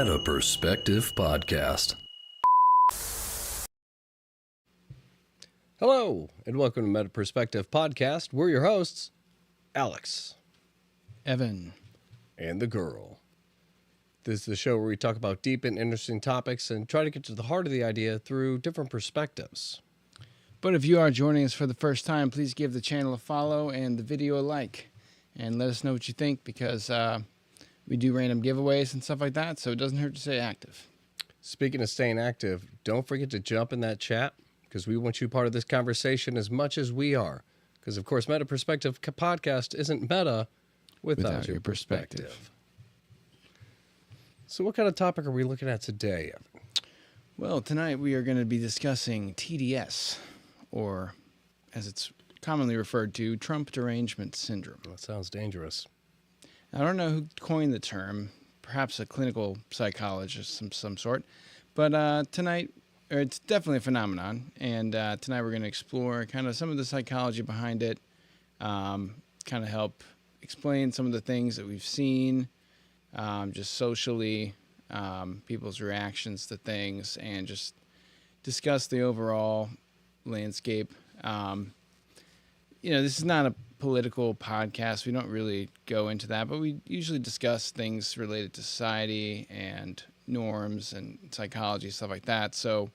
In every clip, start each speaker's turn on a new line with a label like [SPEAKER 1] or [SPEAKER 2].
[SPEAKER 1] Meta Perspective Podcast.
[SPEAKER 2] Hello, and welcome to Meta Perspective Podcast. We're your hosts, Alex,
[SPEAKER 3] Evan,
[SPEAKER 2] and the girl. This is the show where we talk about deep and interesting topics and try to get to the heart of the idea through different perspectives.
[SPEAKER 3] But if you are joining us for the first time, please give the channel a follow and the video a like. And let us know what you think, because we do random giveaways and stuff like that, so it doesn't hurt to stay active.
[SPEAKER 2] Speaking of staying active, don't forget to jump in that chat, because we want you part of this conversation as much as we are. Because, of course, Meta Perspective Podcast isn't meta without your perspective. So what kind of topic are we looking at today, Evan?
[SPEAKER 3] Well, tonight we are going to be discussing TDS, or as it's commonly referred to, Trump Derangement Syndrome.
[SPEAKER 2] That sounds dangerous.
[SPEAKER 3] I don't know who coined the term, perhaps a clinical psychologist of some sort, but tonight, or it's definitely a phenomenon, and tonight we're going to explore kind of some of the psychology behind it, kind of help explain some of the things that we've seen, just socially, people's reactions to things, and just discuss the overall landscape. This is not a political podcast. We don't really go into that, but we usually discuss things related to society and norms and psychology, stuff like that. So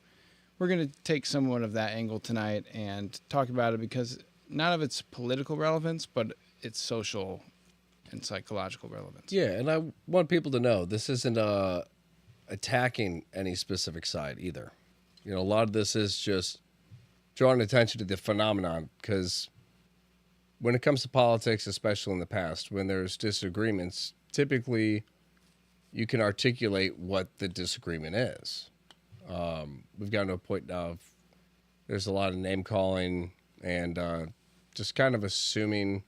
[SPEAKER 3] we're going to take somewhat of that angle tonight and talk about it, because none of it's political relevance, but it's social and psychological relevance.
[SPEAKER 2] Yeah, and I want people to know this isn't attacking any specific side either. A lot of this is just drawing attention to the phenomenon, because when it comes to politics, especially in the past, when there's disagreements, typically you can articulate what the disagreement is. We've gotten to a point now of there's a lot of name calling and just kind of assuming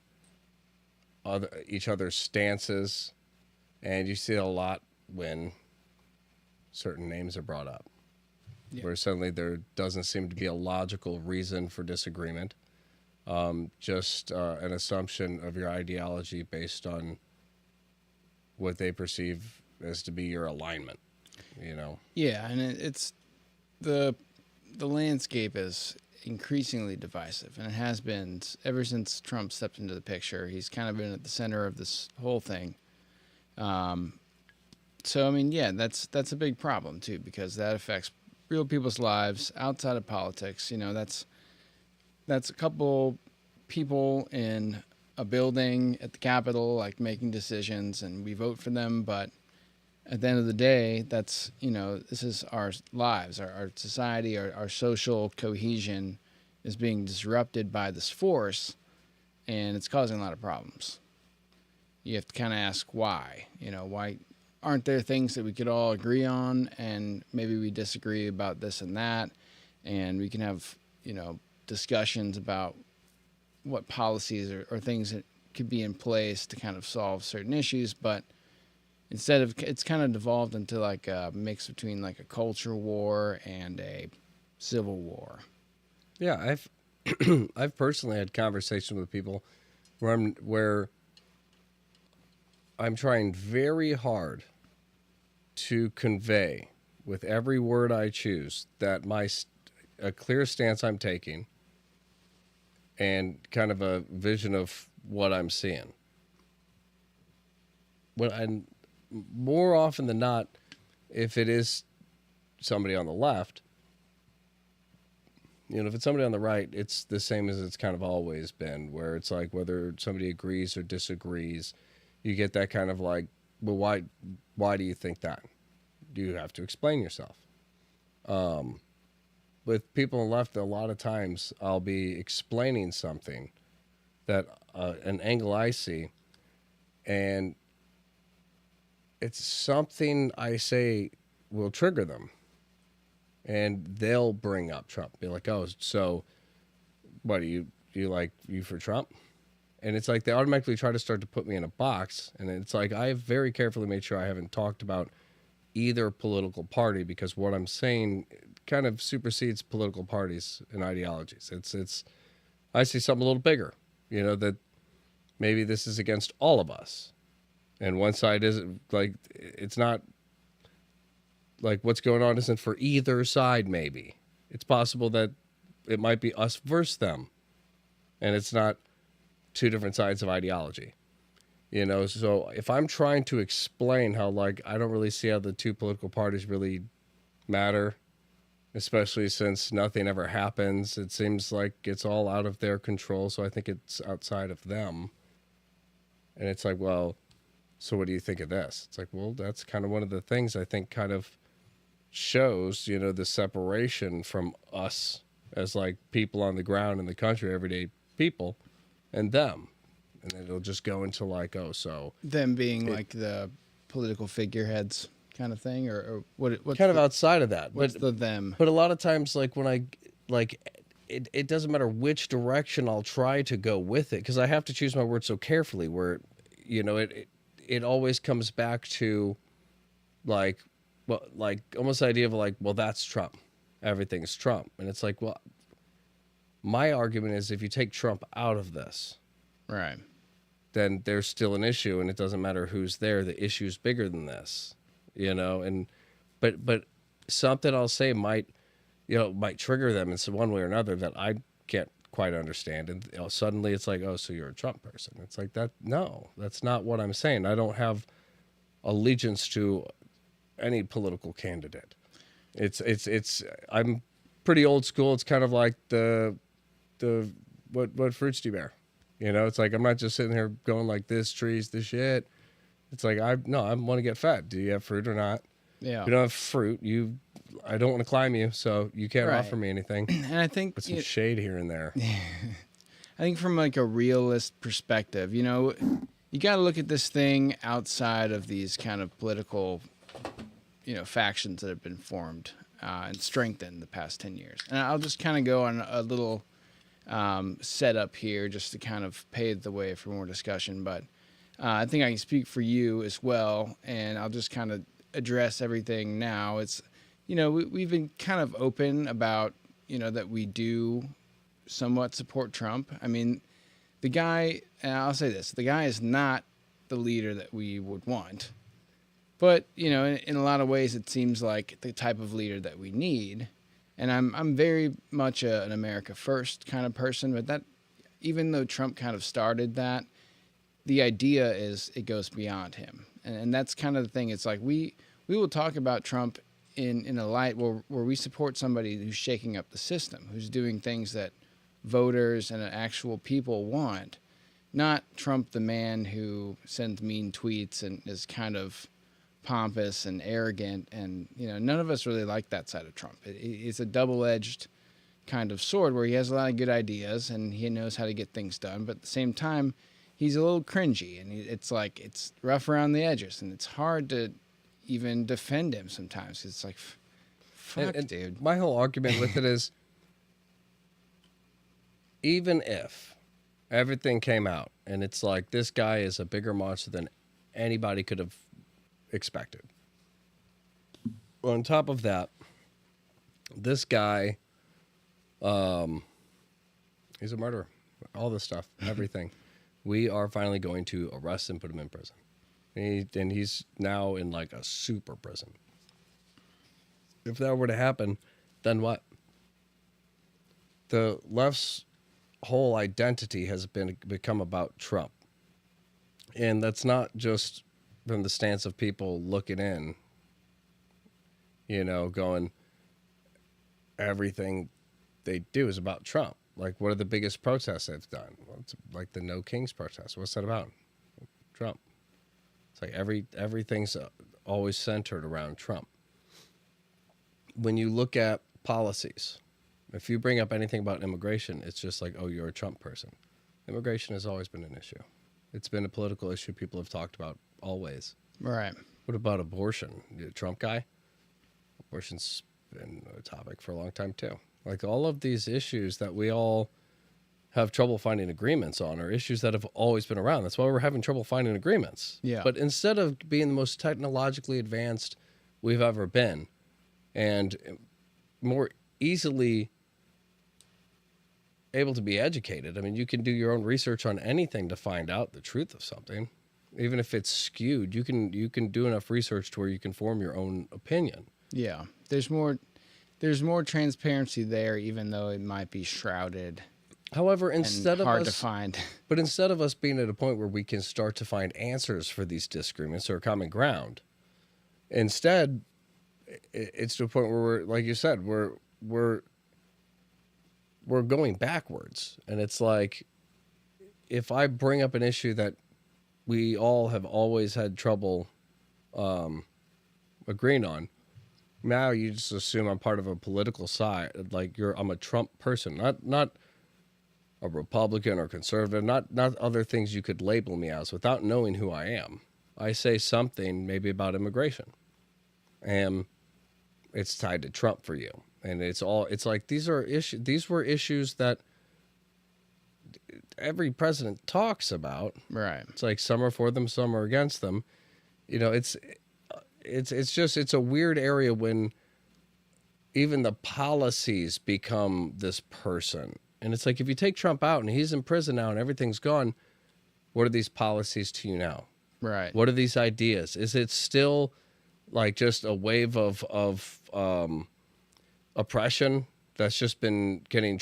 [SPEAKER 2] each other's stances, and you see it a lot when certain names are brought up, where suddenly there doesn't seem to be a logical reason for disagreement. Just an assumption of your ideology based on what they perceive as to be your alignment,
[SPEAKER 3] Yeah, and it's the landscape is increasingly divisive, and it has been ever since Trump stepped into the picture. He's kind of been at the center of this whole thing. That's a big problem too, because that affects real people's lives outside of politics. That's a couple people in a building at the Capitol, like, making decisions, and we vote for them. But at the end of the day, that's, this is our lives, our society, our social cohesion is being disrupted by this force, and it's causing a lot of problems. You have to kind of ask why. Why aren't there things that we could all agree on, and maybe we disagree about this and that, and we can have, discussions about what policies or things that could be in place to kind of solve certain issues. But instead of, it's kind of devolved into like a mix between like a culture war and a civil war.
[SPEAKER 2] Yeah, I've personally had conversations with people where I'm trying very hard to convey with every word I choose that a clear stance I'm taking and kind of a vision of what I'm seeing. And more often than not, if it is somebody on the left, if it's somebody on the right, it's the same as it's kind of always been, where it's like whether somebody agrees or disagrees, you get that kind of like, well, why do you think that? Do you have to explain yourself? With people on the left, a lot of times I'll be explaining something that an angle I see, and it's something I say will trigger them, and they'll bring up Trump. Be like, oh, so what, do you for Trump? And it's like they automatically try to start to put me in a box, and it's like I've very carefully made sure I haven't talked about either political party, because what I'm saying kind of supersedes political parties and ideologies. It's I see something a little bigger, that maybe this is against all of us, and one side isn't, like, it's not like what's going on isn't for either side. Maybe it's possible that it might be us versus them, and it's not two different sides of ideology. You know, so if I'm trying to explain how, like, I don't really see how the two political parties really matter, especially since nothing ever happens. It seems like it's all out of their control, so I think it's outside of them. And it's like, well, so what do you think of this? It's like, well, that's kind of one of the things I think kind of shows, you know, the separation from us as, like, people on the ground in the country, everyday people, and them. And then it'll just go into, like, oh, so...
[SPEAKER 3] Them being, like, the political figureheads kind of thing, or what's
[SPEAKER 2] kind of outside of that.
[SPEAKER 3] What's the them?
[SPEAKER 2] But a lot of times, like, when I, like, it doesn't matter which direction I'll try to go with it, because I have to choose my words so carefully, where, you know, it always comes back to, like, well, like, almost the idea of, like, well, that's Trump. Everything's Trump. And it's like, well, my argument is if you take Trump out of this,
[SPEAKER 3] Right,
[SPEAKER 2] then there's still an issue, and it doesn't matter who's there. The issue's bigger than this, you know. And but something I'll say might trigger them in some one way or another that I can't quite understand. And, you know, suddenly it's like, oh, so you're a Trump person. It's like that. No, that's not what I'm saying. I don't have allegiance to any political candidate. It's I'm pretty old school. It's kind of like the what fruits do you bear? You know, it's like I'm not just sitting here going like this tree's the shit. It's like I want to get fed. Do you have fruit or not?
[SPEAKER 3] yeah.
[SPEAKER 2] If you don't have fruit, I don't want to climb you, so you can't
[SPEAKER 3] Right.
[SPEAKER 2] offer me anything.
[SPEAKER 3] And I think
[SPEAKER 2] Put some shade here and there.
[SPEAKER 3] I think from, like, a realist perspective, you know, you got to look at this thing outside of these kind of political, you know, factions that have been formed and strengthened the past 10 years. And I'll just kind of go on a little setup here just to kind of pave the way for more discussion. But I think I can speak for you as well, and I'll just kind of address everything now. It's, you know, we've been kind of open about, you know, that we do somewhat support Trump. I mean, the guy, and I'll say this, the guy is not the leader that we would want. But, you know, in a lot of ways, it seems like the type of leader that we need. And I'm very much an America first kind of person, but that, even though Trump kind of started that, the idea is it goes beyond him. And that's kind of the thing. It's like we will talk about Trump in a light where we support somebody who's shaking up the system, who's doing things that voters and actual people want, not Trump the man who sends mean tweets and is kind of pompous and arrogant. And, you know, none of us really like that side of Trump. It's a double-edged kind of sword where he has a lot of good ideas and he knows how to get things done, but at the same time he's a little cringy, and it's like it's rough around the edges, and it's hard to even defend him sometimes. It's like, fuck, dude.
[SPEAKER 2] My whole argument with it is, even if everything came out and it's like this guy is a bigger monster than anybody could have expected. On top of that, this guy, he's a murderer. All this stuff, everything. We are finally going to arrest and put him in prison. And he's now in like a super prison. If that were to happen, then what? The left's whole identity has become about Trump. And that's not just from the stance of people looking in, you know, going, everything they do is about Trump. Like, what are the biggest protests they've done? Well, it's like the No Kings protest. What's that about? Trump. It's like everything's always centered around Trump. When you look at policies, if you bring up anything about immigration, it's just like, oh, you're a Trump person. Immigration has always been an issue. It's been a political issue people have talked about always.
[SPEAKER 3] Right.
[SPEAKER 2] What about abortion? You a Trump guy? Abortion's been a topic for a long time, too. Like, all of these issues that we all have trouble finding agreements on are issues that have always been around. That's why we're having trouble finding agreements.
[SPEAKER 3] Yeah.
[SPEAKER 2] But instead of being the most technologically advanced we've ever been and more easily able to be educated, I mean, you can do your own research on anything to find out the truth of something. Even if it's skewed, you can do enough research to where you can form your own opinion.
[SPEAKER 3] Yeah, there's more transparency there, even though it might be shrouded
[SPEAKER 2] However,
[SPEAKER 3] and
[SPEAKER 2] instead of
[SPEAKER 3] hard to
[SPEAKER 2] us,
[SPEAKER 3] find.
[SPEAKER 2] but instead of us being at a point where we can start to find answers for these disagreements or common ground, instead, it's to a point where we're, like you said, we're going backwards, and it's like if I bring up an issue that we all have always had trouble agreeing on, now you just assume I'm part of a political side, like I'm a Trump person, not a Republican or conservative, not other things you could label me as without knowing who I am. I say something maybe about immigration, and it's tied to Trump for you, and it's like these were issues that every president talks about.
[SPEAKER 3] Right.
[SPEAKER 2] It's like some are for them, some are against them. It's a weird area when even the policies become this person. And it's like if you take Trump out and he's in prison now and everything's gone, what are these policies to you now?
[SPEAKER 3] Right.
[SPEAKER 2] What are these ideas? Is it still like just a wave of oppression that's just been getting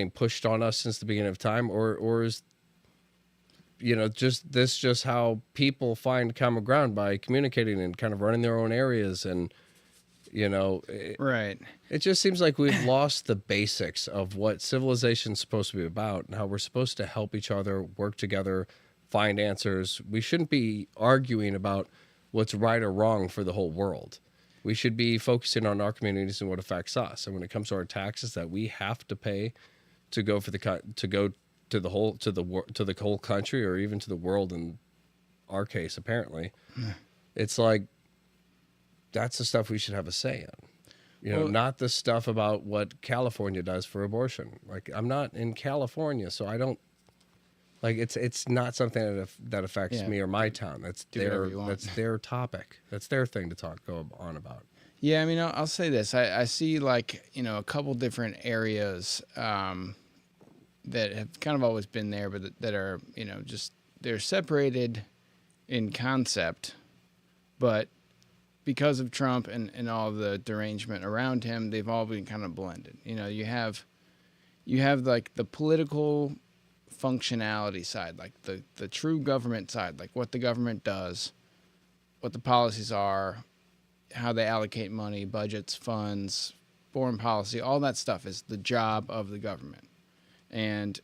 [SPEAKER 2] pushed on us since the beginning of time, or is just how people find common ground by communicating and kind of running their own areas, and
[SPEAKER 3] Right.
[SPEAKER 2] it just seems like we've lost the basics of what civilization's supposed to be about and how we're supposed to help each other, work together, find answers. We shouldn't be arguing about what's right or wrong for the whole world. We should be focusing on our communities and what affects us. And when it comes to our taxes that we have to pay to go to the whole country, or even to the world in our case, apparently, it's like that's the stuff we should have a say in. Not the stuff about what California does for abortion. Like, I'm not in California, so I don't like it's not something that affects me or my town. That's their topic. That's their thing to go on about.
[SPEAKER 3] Yeah, I mean, I'll say this. I see, like, a couple different areas that have kind of always been there, but that are, just they're separated in concept, but because of Trump and all the derangement around him, they've all been kind of blended. You have like the political functionality side, like the true government side, like what the government does, what the policies are, how they allocate money, budgets, funds, foreign policy, all that stuff is the job of the government. And,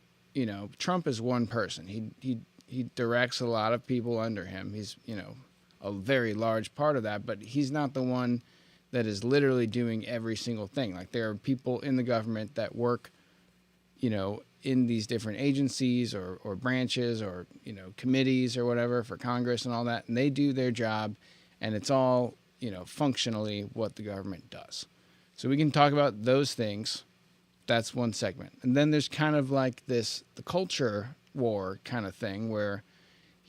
[SPEAKER 3] Trump is one person. He directs a lot of people under him. He's, a very large part of that, but he's not the one that is literally doing every single thing. Like, there are people in the government that work, in these different agencies or branches or, committees or whatever for Congress and all that. And they do their job, and it's all, functionally what the government does. So we can talk about those things. That's one segment. And then there's kind of like the culture war kind of thing, where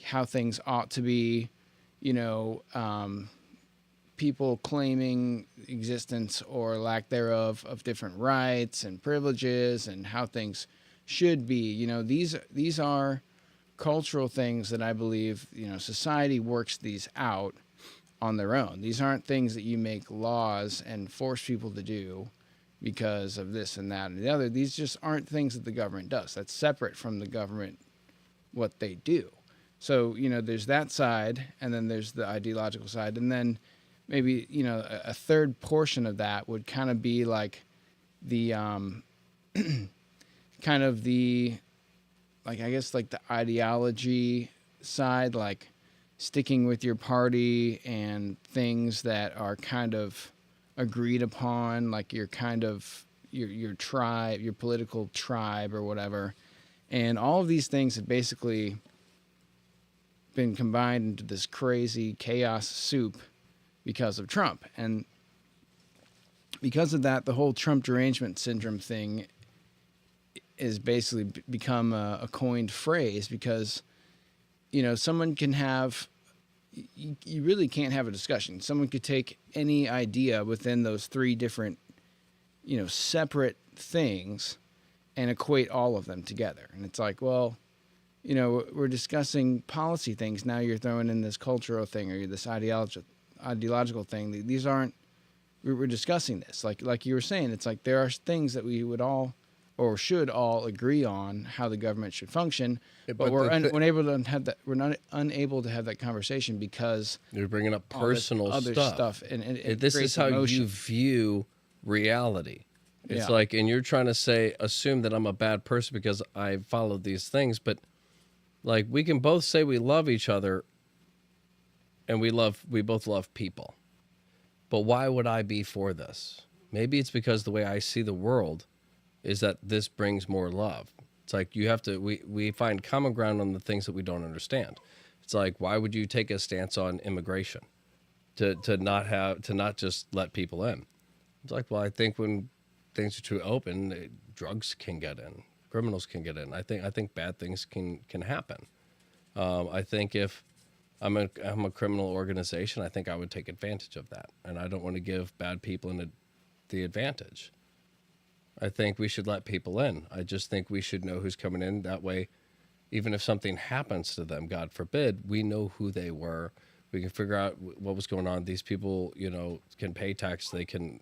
[SPEAKER 3] how things ought to be, people claiming existence or lack thereof of different rights and privileges and how things should be. These are cultural things that I believe, society works these out on their own. These aren't things that you make laws and force people to do because of this and that and the other. These just aren't things that the government does. That's separate from the government, what they do. So, there's that side, and then there's the ideological side. And then maybe, a third portion of that would kind of be like the, kind of the, like, I guess, like the ideology side, like sticking with your party and things that are kind of agreed upon, like your kind of, your tribe, your political tribe or whatever. And all of these things have basically been combined into this crazy chaos soup because of Trump. And because of that, the whole Trump Derangement Syndrome thing is basically become a coined phrase, because, someone can have, you really can't have a discussion. Someone could take any idea within those three different, separate things and equate all of them together. And it's like, well, we're discussing policy things. Now you're throwing in this cultural thing or this ideological thing. These aren't we were discussing this. Like you were saying, it's like there are things that we would all or should all agree on how the government should function, but we're unable to have that. We're not unable to have that conversation because
[SPEAKER 2] you're bringing up
[SPEAKER 3] all this
[SPEAKER 2] personal
[SPEAKER 3] other stuff, and
[SPEAKER 2] this is
[SPEAKER 3] creates
[SPEAKER 2] how
[SPEAKER 3] emotion.
[SPEAKER 2] you view reality. It's
[SPEAKER 3] Yeah.
[SPEAKER 2] like, and you're trying to assume that I'm a bad person because I followed these things, but like we can both say we love each other, and we both love people. But why would I be for this? Maybe it's because the way I see the world is that this brings more love. It's like we find common ground on the things that we don't understand. It's like, why would you take a stance on immigration to not just let people in? It's like, well, I think when things are too open, drugs can get in, criminals can get in. I think bad things can happen. I think if I'm a criminal organization, I think I would take advantage of that, and I don't want to give bad people the advantage. I think we should let people in. I just think we should know who's coming in. That way, even if something happens to them, God forbid, we know who they were. We can figure out what was going on. These people, can pay tax. They can,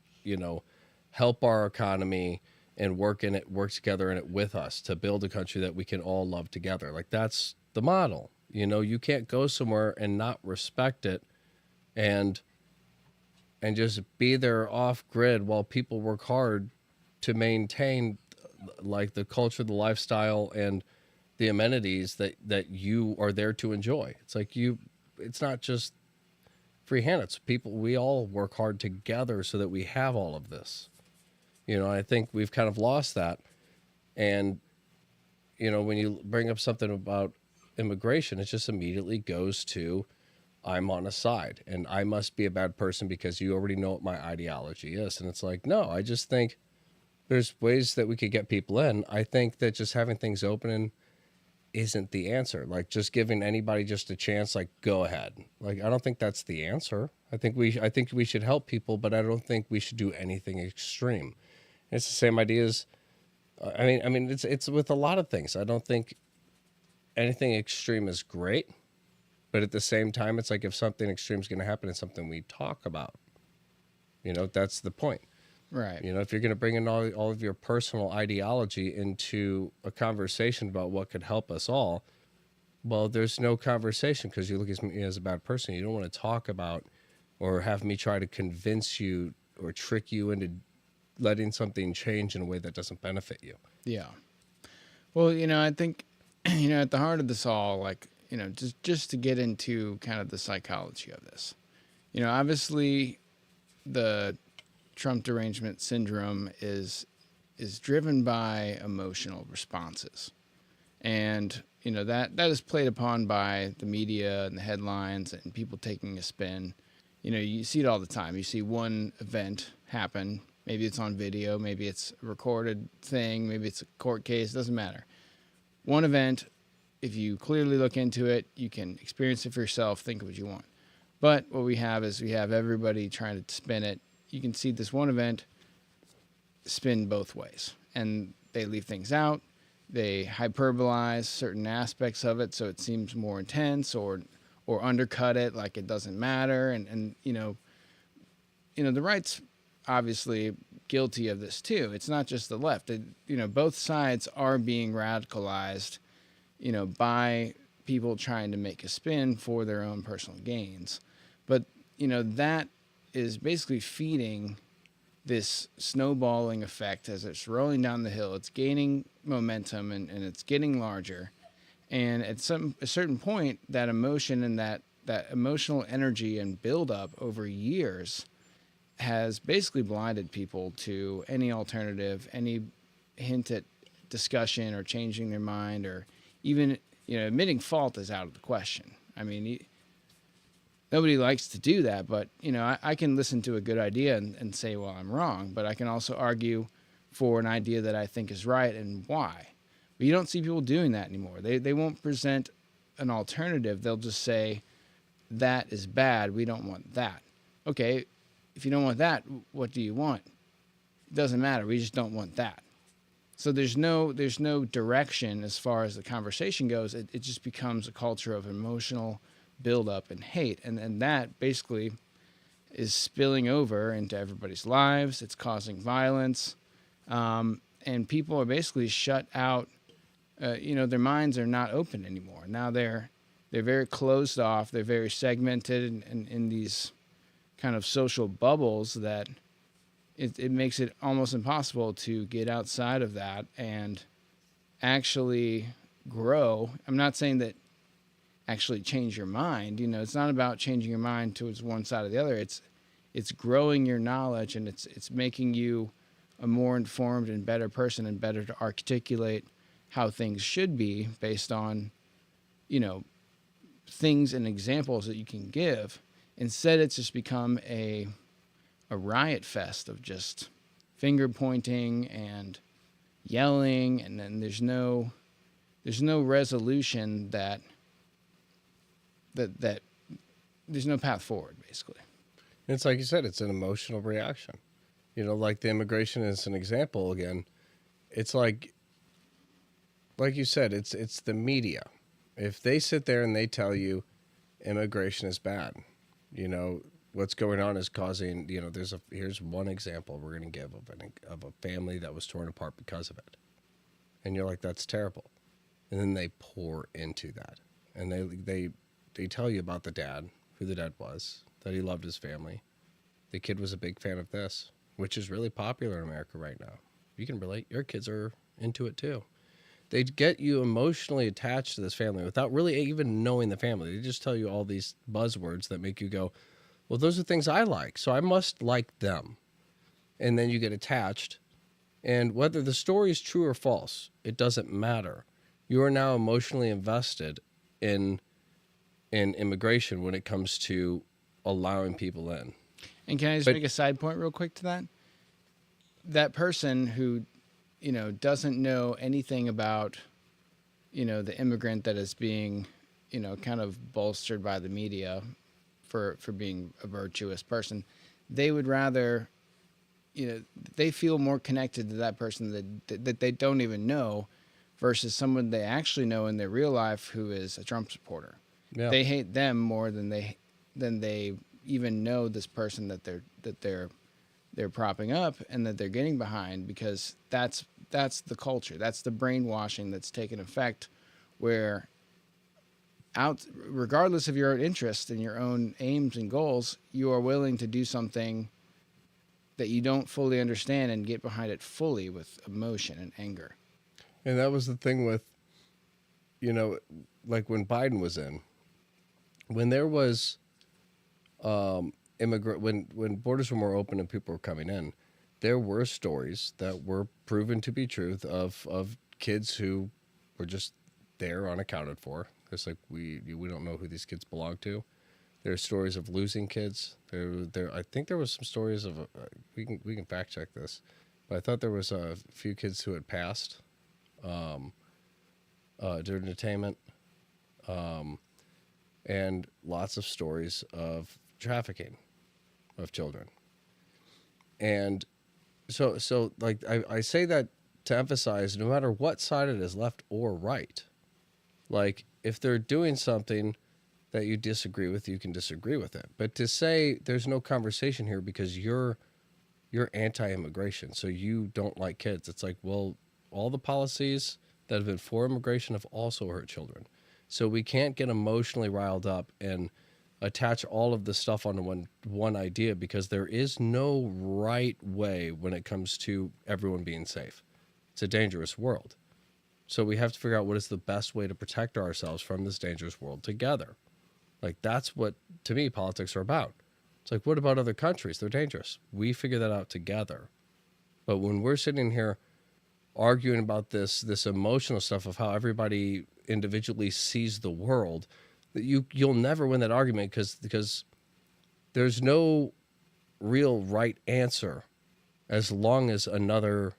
[SPEAKER 2] help our economy and work together in it with us to build a country that we can all love together. Like, that's the model. You can't go somewhere and not respect it and just be there off grid while people work hard to maintain like the culture, the lifestyle, and the amenities that you are there to enjoy. It's like it's not just free hand. It's people, we all work hard together so that we have all of this. I think we've kind of lost that. And, when you bring up something about immigration, it just immediately goes to, I'm on a side and I must be a bad person because you already know what my ideology is. And it's like, no, I just think there's ways that we could get people in. I think that just having things open isn't the answer. Like, just giving anybody just a chance, like, go ahead. Like, I don't think that's the answer. I think we should help people, but I don't think we should do anything extreme. It's the same idea as, I mean, it's with a lot of things. I don't think anything extreme is great, but at the same time, it's like if something extreme is going to happen, it's something we talk about. That's the point.
[SPEAKER 3] Right.
[SPEAKER 2] If you're going to bring in all of your personal ideology into a conversation about what could help us all, well, there's no conversation because you look at me as a bad person. You don't want to talk about or have me try to convince you or trick you into letting something change in a way that doesn't benefit you.
[SPEAKER 3] Yeah. Well, I think, at the heart of this all, like, just to get into kind of the psychology of this, obviously the Trump Derangement Syndrome is driven by emotional responses. And, that is played upon by the media and the headlines and people taking a spin. You see it all the time. You see one event happen. Maybe it's on video. Maybe it's a recorded thing. Maybe it's a court case. It doesn't matter. One event, if you clearly look into it, you can experience it for yourself, think of what you want. But what we have everybody trying to spin it. You can see this one event spin both ways, and they leave things out. They hyperbolize certain aspects of it so it seems more intense, or undercut it like it doesn't matter. And the right's obviously guilty of this too. It's not just the left. Both sides are being radicalized, by people trying to make a spin for their own personal gains. But, that is basically feeding this snowballing effect as it's rolling down the hill. It's gaining momentum and it's getting larger. And at a certain point, that emotion and that emotional energy and buildup over years has basically blinded people to any alternative, any hint at discussion or changing their mind, or even, admitting fault is out of the question. I mean, nobody likes to do that, but, I can listen to a good idea and say, well, I'm wrong, but I can also argue for an idea that I think is right and why. But you don't see people doing that anymore. They won't present an alternative. They'll just say, that is bad. We don't want that. Okay, if you don't want that, what do you want? It doesn't matter. We just don't want that. So there's no direction as far as the conversation goes. It just becomes a culture of emotional buildup and hate. And that basically is spilling over into everybody's lives. It's causing violence, and people are basically shut out. Their minds are not open anymore. Now they're very closed off. They're very segmented in these kind of social bubbles that it makes it almost impossible to get outside of that and actually grow. I'm not saying that actually change your mind. It's not about changing your mind towards one side or the other. It's growing your knowledge, and it's making you a more informed and better person, and better to articulate how things should be based on, things and examples that you can give. Instead, it's just become a riot fest of just finger pointing and yelling, and then there's no resolution that there's no path forward, basically.
[SPEAKER 2] It's like you said, it's an emotional reaction. Like the immigration is an example again. It's like you said, it's the media. If they sit there and they tell you immigration is bad, what's going on is causing, here's one example we're going to give of a family that was torn apart because of it. And you're like, that's terrible. And then they pour into that. And they tell you about the dad, who the dad was, that he loved his family. The kid was a big fan of this, which is really popular in America right now. You can relate. Your kids are into it too. They get you emotionally attached to this family without really even knowing the family. They just tell you all these buzzwords that make you go, well, those are things I like, so I must like them. And then you get attached. And whether the story is true or false, it doesn't matter. You are now emotionally invested in immigration when it comes to allowing people in.
[SPEAKER 3] And can I just make a side point real quick to that? That person who, doesn't know anything about, the immigrant that is being, kind of bolstered by the media for being a virtuous person, they would rather, they feel more connected to that person that they don't even know versus someone they actually know in their real life who is a Trump supporter. Yeah. They hate them more than they even know this person that they're propping up and that they're getting behind, because that's the culture. That's the brainwashing that's taken effect, where regardless of your own interests and your own aims and goals, you are willing to do something that you don't fully understand and get behind it fully with emotion and anger.
[SPEAKER 2] And that was the thing with, like when Biden was in, when there was when borders were more open and people were coming in, there were stories that were proven to be true of kids who were just there unaccounted for. It's like we don't know who these kids belong to. There are stories of losing kids. I think there was some stories of we can fact check this, but I thought there was a few kids who had passed during detainment, and lots of stories of trafficking of children. And so like I say that to emphasize, no matter what side it is, left or right, like if they're doing something that you disagree with, you can disagree with it. But to say there's no conversation here because you're anti-immigration, so you don't like kids, it's like, well, all the policies that have been for immigration have also hurt children. So we can't get emotionally riled up and attach all of this stuff onto one idea, because there is no right way when it comes to everyone being safe. It's a dangerous world. So we have to figure out what is the best way to protect ourselves from this dangerous world together. Like, that's what, to me, politics are about. It's like, what about other countries? They're dangerous. We figure that out together. But when we're sitting here arguing about this emotional stuff of how everybody individually sees the world, you'll never win that argument, because there's no real right answer as long as another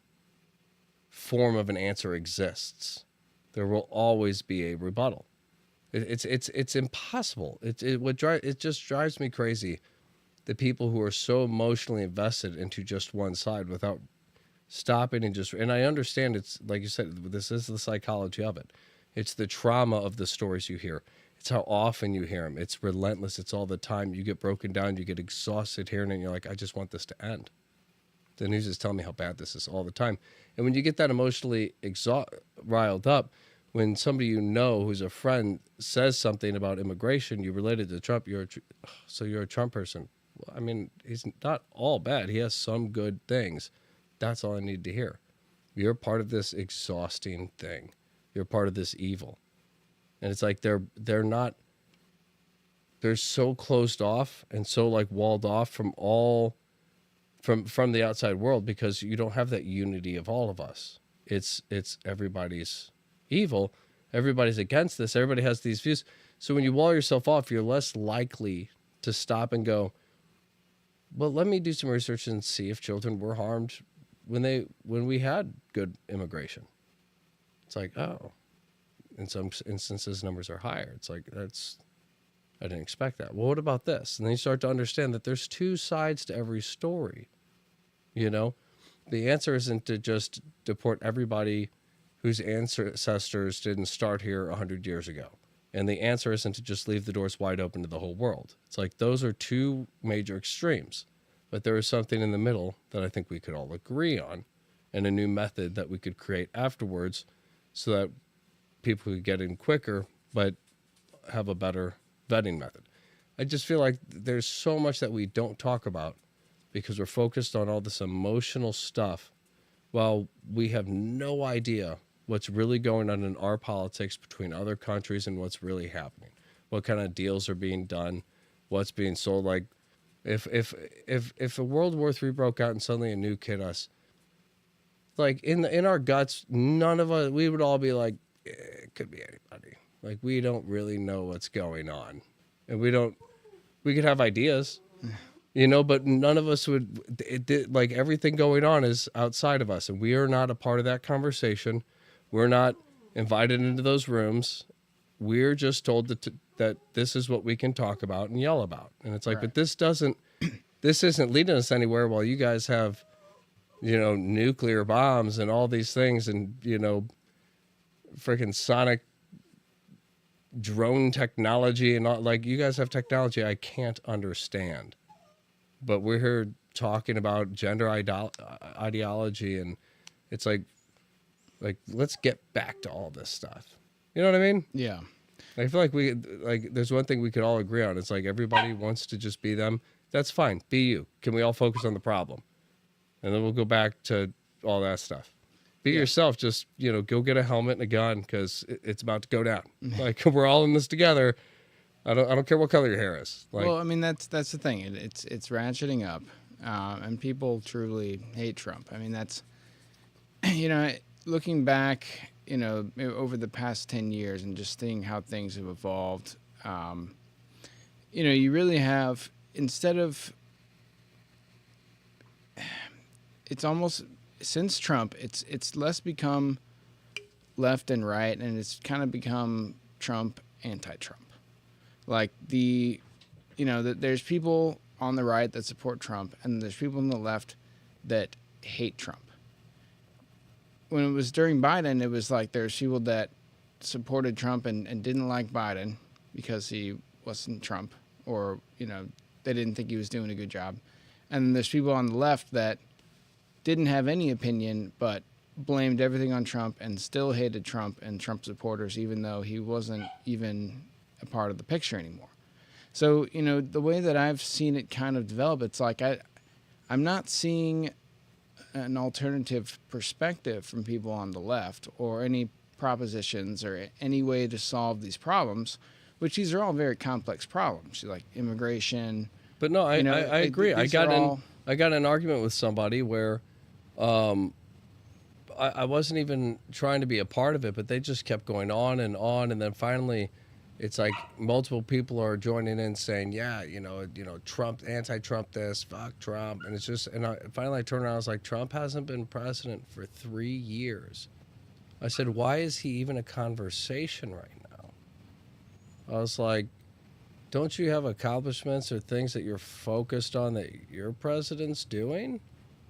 [SPEAKER 2] form of an answer exists. There will always be a rebuttal. It's impossible. It just drives me crazy, the people who are so emotionally invested into just one side without stopping and I understand, it's like you said, this is the psychology of it. It's the trauma of the stories you hear. It's how often you hear them. It's relentless. It's all the time. You get broken down. You get exhausted hearing it. And you're like, I just want this to end. The news is telling me how bad this is all the time. And when you get that emotionally riled up, when somebody you know who's a friend says something about immigration, you related to Trump, so you're a Trump person. Well, I mean, he's not all bad. He has some good things. That's all I need to hear. You're part of this exhausting thing. You're part of this evil. And it's like they're so closed off and so like walled off from the outside world, because you don't have that unity of all of us. It's everybody's evil. Everybody's against this. Everybody has these views. So when you wall yourself off, you're less likely to stop and go, well, let me do some research and see if children were harmed when we had good immigration. It's like, oh, in some instances, numbers are higher. It's like, I didn't expect that. Well, what about this? And then you start to understand that there's two sides to every story. You know, the answer isn't to just deport everybody whose ancestors didn't start here 100 years ago. And the answer isn't to just leave the doors wide open to the whole world. It's like those are two major extremes. But there is something in the middle that I think we could all agree on, and a new method that we could create afterwards so that people could get in quicker, but have a better vetting method. I just feel like there's so much that we don't talk about because we're focused on all this emotional stuff while we have no idea what's really going on in our politics between other countries and what's really happening. What kind of deals are being done, what's being sold. Like if a World War III broke out and suddenly a nuke hit us, like in our guts, none of us, we would all be like, it could be anybody. Like we don't really know what's going on. And we could have ideas, you know, but none of us would, like everything going on is outside of us and we are not a part of that conversation. We're not invited into those rooms. We're just told that this is what we can talk about and yell about. And it's like, right. But this isn't leading us anywhere while you guys have, you know, nuclear bombs and all these things and, you know, freaking sonic drone technology and all, like you guys have technology I can't understand, but we're here talking about gender ideology, and it's like let's get back to all this stuff. You know what I mean?
[SPEAKER 3] Yeah.
[SPEAKER 2] I feel like there's one thing we could all agree on. It's like everybody wants to just be them. That's fine. Be you. Can we all focus on the problem? And then we'll go back to all that stuff. Be yourself. Just, you know, go get a helmet and a gun because it's about to go down. Like we're all in this together. I don't care what color your hair is. Like,
[SPEAKER 3] well, I mean that's the thing. It's ratcheting up, and people truly hate Trump. I mean that's, you know, looking back, you know, over the past 10 years and just seeing how things have evolved. You know, you really have, instead of, it's almost, since Trump, it's less become left and right, and it's kind of become Trump, anti-Trump. Like you know, there's people on the right that support Trump, and there's people on the left that hate Trump. When it was during Biden, it was like there's people that supported Trump and didn't like Biden because he wasn't Trump, or, you know, they didn't think he was doing a good job. And there's people on the left that didn't have any opinion, but blamed everything on Trump and still hated Trump and Trump supporters, even though he wasn't even a part of the picture anymore. So, you know, the way that I've seen it kind of develop, it's like I'm not seeing an alternative perspective from people on the left or any propositions or any way to solve these problems, which these are all very complex problems, like immigration.
[SPEAKER 2] But no, I agree. I got in an argument with somebody where I wasn't even trying to be a part of it, but they just kept going on, and then finally it's like multiple people are joining in saying, yeah, you know, Trump, anti-Trump this, fuck Trump. And it's just, and finally I turned around, I was like, Trump hasn't been president for 3 years. I said, why is he even a conversation right now? I was like, don't you have accomplishments or things that you're focused on that your president's doing?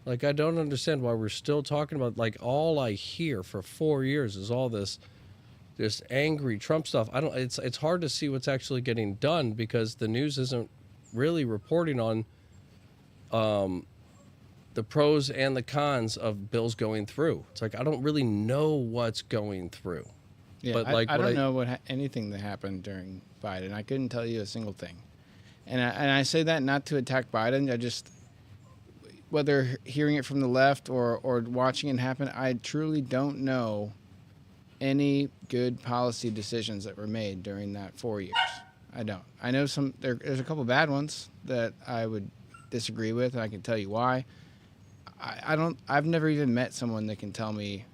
[SPEAKER 2] Like, I don't understand why we're still talking about, like, all I hear for 4 years is all this just angry Trump stuff. I don't. It's hard to see what's actually getting done because the news isn't really reporting on the pros and the cons of bills going through. It's like I don't really know what's going through.
[SPEAKER 3] Yeah,
[SPEAKER 2] But
[SPEAKER 3] I don't know anything that happened during Biden. I couldn't tell you a single thing. And I say that not to attack Biden. I just, whether hearing it from the left or watching it happen, I truly don't know any good policy decisions that were made during that 4 years. I don't. I know there's a couple bad ones that I would disagree with, and I can tell you why. I've never even met someone that can tell me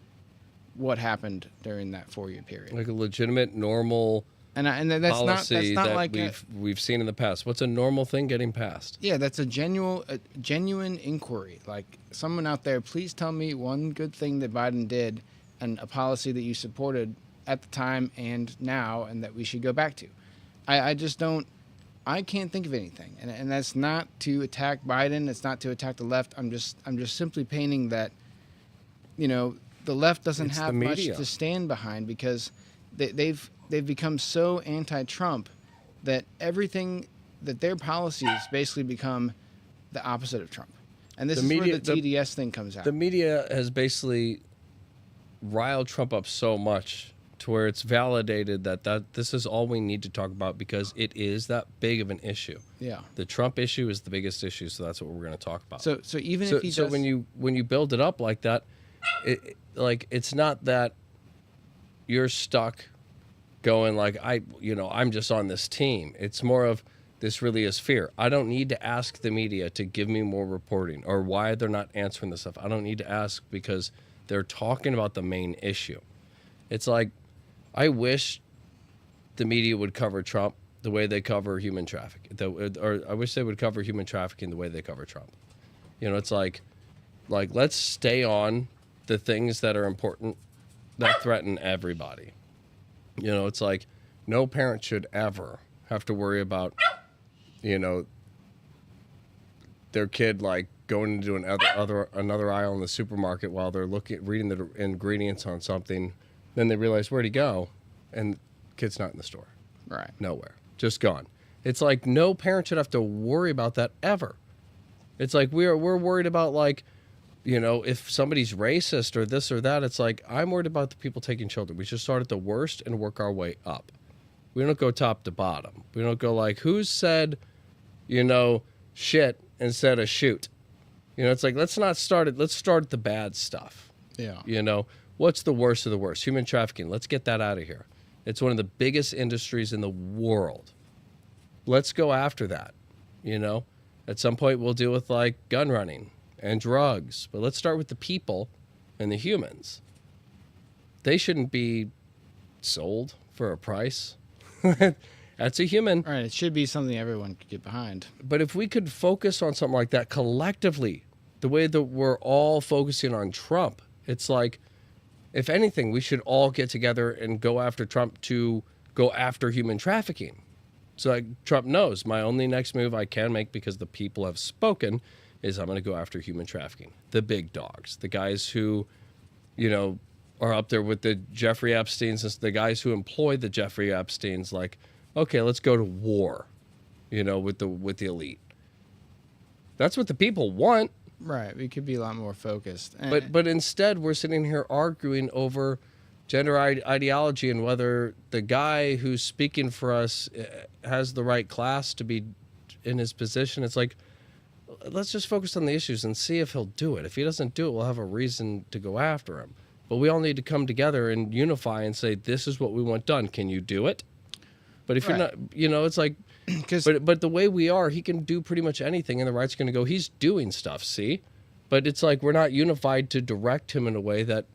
[SPEAKER 3] what happened during that 4 year period.
[SPEAKER 2] Like a legitimate, normal
[SPEAKER 3] and that's
[SPEAKER 2] policy
[SPEAKER 3] not
[SPEAKER 2] that
[SPEAKER 3] like
[SPEAKER 2] we've seen in the past. What's a normal thing getting passed?
[SPEAKER 3] Yeah, that's a genuine inquiry. Like, someone out there, please tell me one good thing that Biden did and a policy that you supported at the time and now and that we should go back to. I just don't. I can't think of anything, and that's not to attack Biden. It's not to attack the left. I'm just simply painting that, the left doesn't have much to stand behind because they've become so anti-Trump that everything that their policies basically become the opposite of Trump. And this is where the TDS thing comes out.
[SPEAKER 2] The media has basically riled Trump up so much to where it's validated that this is all we need to talk about because it is that big of an issue.
[SPEAKER 3] Yeah.
[SPEAKER 2] The Trump issue is the biggest issue, so that's what we're going to talk about.
[SPEAKER 3] So even if he does...
[SPEAKER 2] So when you build it up like that, it's not that you're stuck going like I'm just on this team. It's more of this really is fear. I don't need to ask the media to give me more reporting or why they're not answering this stuff. I don't need to ask because they're talking about the main issue. It's like I wish the media would cover Trump the way they cover human trafficking, or I wish they would cover human trafficking the way they cover Trump. It's like let's stay on the things that are important that threaten everybody. It's like no parent should ever have to worry about, their kid like going into another aisle in the supermarket while they're reading the ingredients on something. Then they realize where'd he go, and the kid's not in the store.
[SPEAKER 3] Right.
[SPEAKER 2] Nowhere. Just gone. It's like no parent should have to worry about that ever. It's like we're worried about like, if somebody's racist or this or that. It's like I'm worried about the people taking children. We should start at the worst and work our way up. We don't go top to bottom. We don't go like who said, shit instead of shoot. It's like let's start at the bad stuff.
[SPEAKER 3] Yeah.
[SPEAKER 2] What's the worst of the worst? Human trafficking. Let's get that out of here. It's one of the biggest industries in the world. Let's go after that. At some point we'll deal with like gun running and drugs, but let's start with the people and the humans. They shouldn't be sold for a price. That's a human.
[SPEAKER 3] Right. It should be something everyone could get behind.
[SPEAKER 2] But if we could focus on something like that collectively, the way that we're all focusing on Trump, it's like, if anything, we should all get together and go after Trump to go after human trafficking. So like Trump knows my only next move I can make because the people have spoken is I'm going to go after human trafficking. The big dogs, the guys who, are up there with the Jeffrey Epsteins, the guys who employ the Jeffrey Epsteins. Like, okay, let's go to war, with the elite. That's what the people want.
[SPEAKER 3] Right. We could be a lot more focused.
[SPEAKER 2] But instead, we're sitting here arguing over gender ideology and whether the guy who's speaking for us has the right class to be in his position. It's like, let's just focus on the issues and see if he'll do it. If he doesn't do it, we'll have a reason to go after him. But we all need to come together and unify and say, this is what we want done. Can you do it? But if you're not, it's like, but the way we are, he can do pretty much anything, and the right's going to go, he's doing stuff, see? But it's like we're not unified to direct him in a way that,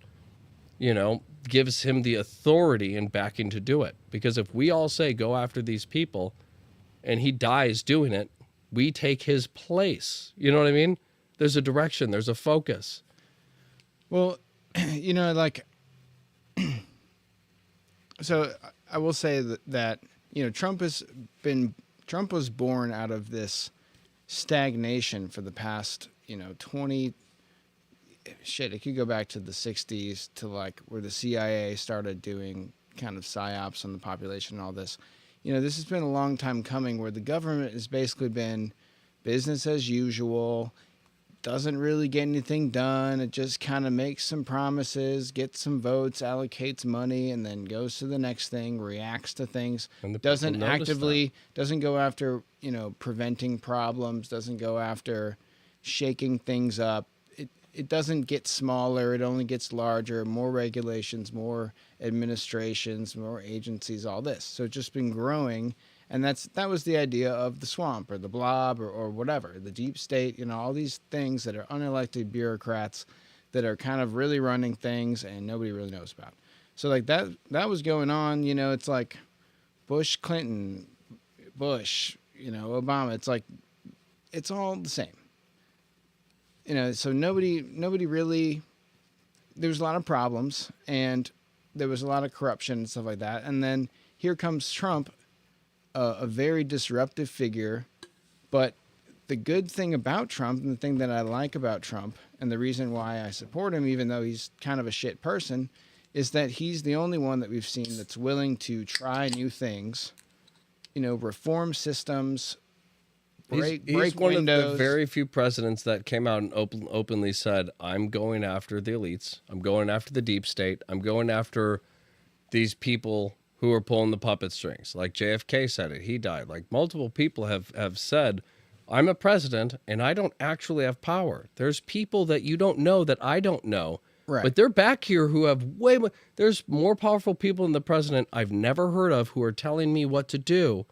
[SPEAKER 2] gives him the authority and backing to do it. Because if we all say, go after these people, and he dies doing it, we take his place. You know what I mean? There's a direction. There's a focus.
[SPEAKER 3] Well, so I will say that Trump was born out of this stagnation for the past 20 it could go back to the 60s to like where the CIA started doing kind of psyops on the population and all this. You know, this has been a long time coming where the government has basically been business as usual, doesn't really get anything done. It just kind of makes some promises, gets some votes, allocates money, and then goes to the next thing, reacts to things,
[SPEAKER 2] And the
[SPEAKER 3] doesn't
[SPEAKER 2] people notice
[SPEAKER 3] actively, doesn't go after, you know, preventing problems, doesn't go after shaking things up. It doesn't get smaller. It only gets larger, more regulations, more administrations, more agencies, all this. So it's just been growing. And that was the idea of the swamp or the blob or whatever, the deep state, you know, all these things that are unelected bureaucrats that are kind of really running things and nobody really knows about. So like that was going on, you know, it's like Bush, Clinton, Bush, you know, Obama. It's like, it's all the same. You know, so nobody really, there was a lot of problems and there was a lot of corruption and stuff like that. And then here comes Trump, a very disruptive figure. But the good thing about Trump and the thing that I like about Trump and the reason why I support him, even though he's kind of a shit person, is that he's the only one that we've seen that's willing to try new things, you know, reform systems, break
[SPEAKER 2] one
[SPEAKER 3] windows.
[SPEAKER 2] of the very few presidents that came out and openly said, I'm going after the elites. I'm going after the deep state. I'm going after these people who are pulling the puppet strings. Like JFK said it. He died. Like multiple people have said, I'm a president and I don't actually have power. There's people that you don't know that I don't know.
[SPEAKER 3] Right.
[SPEAKER 2] But they're back here who have way more. There's more powerful people than the president I've never heard of who are telling me what to do.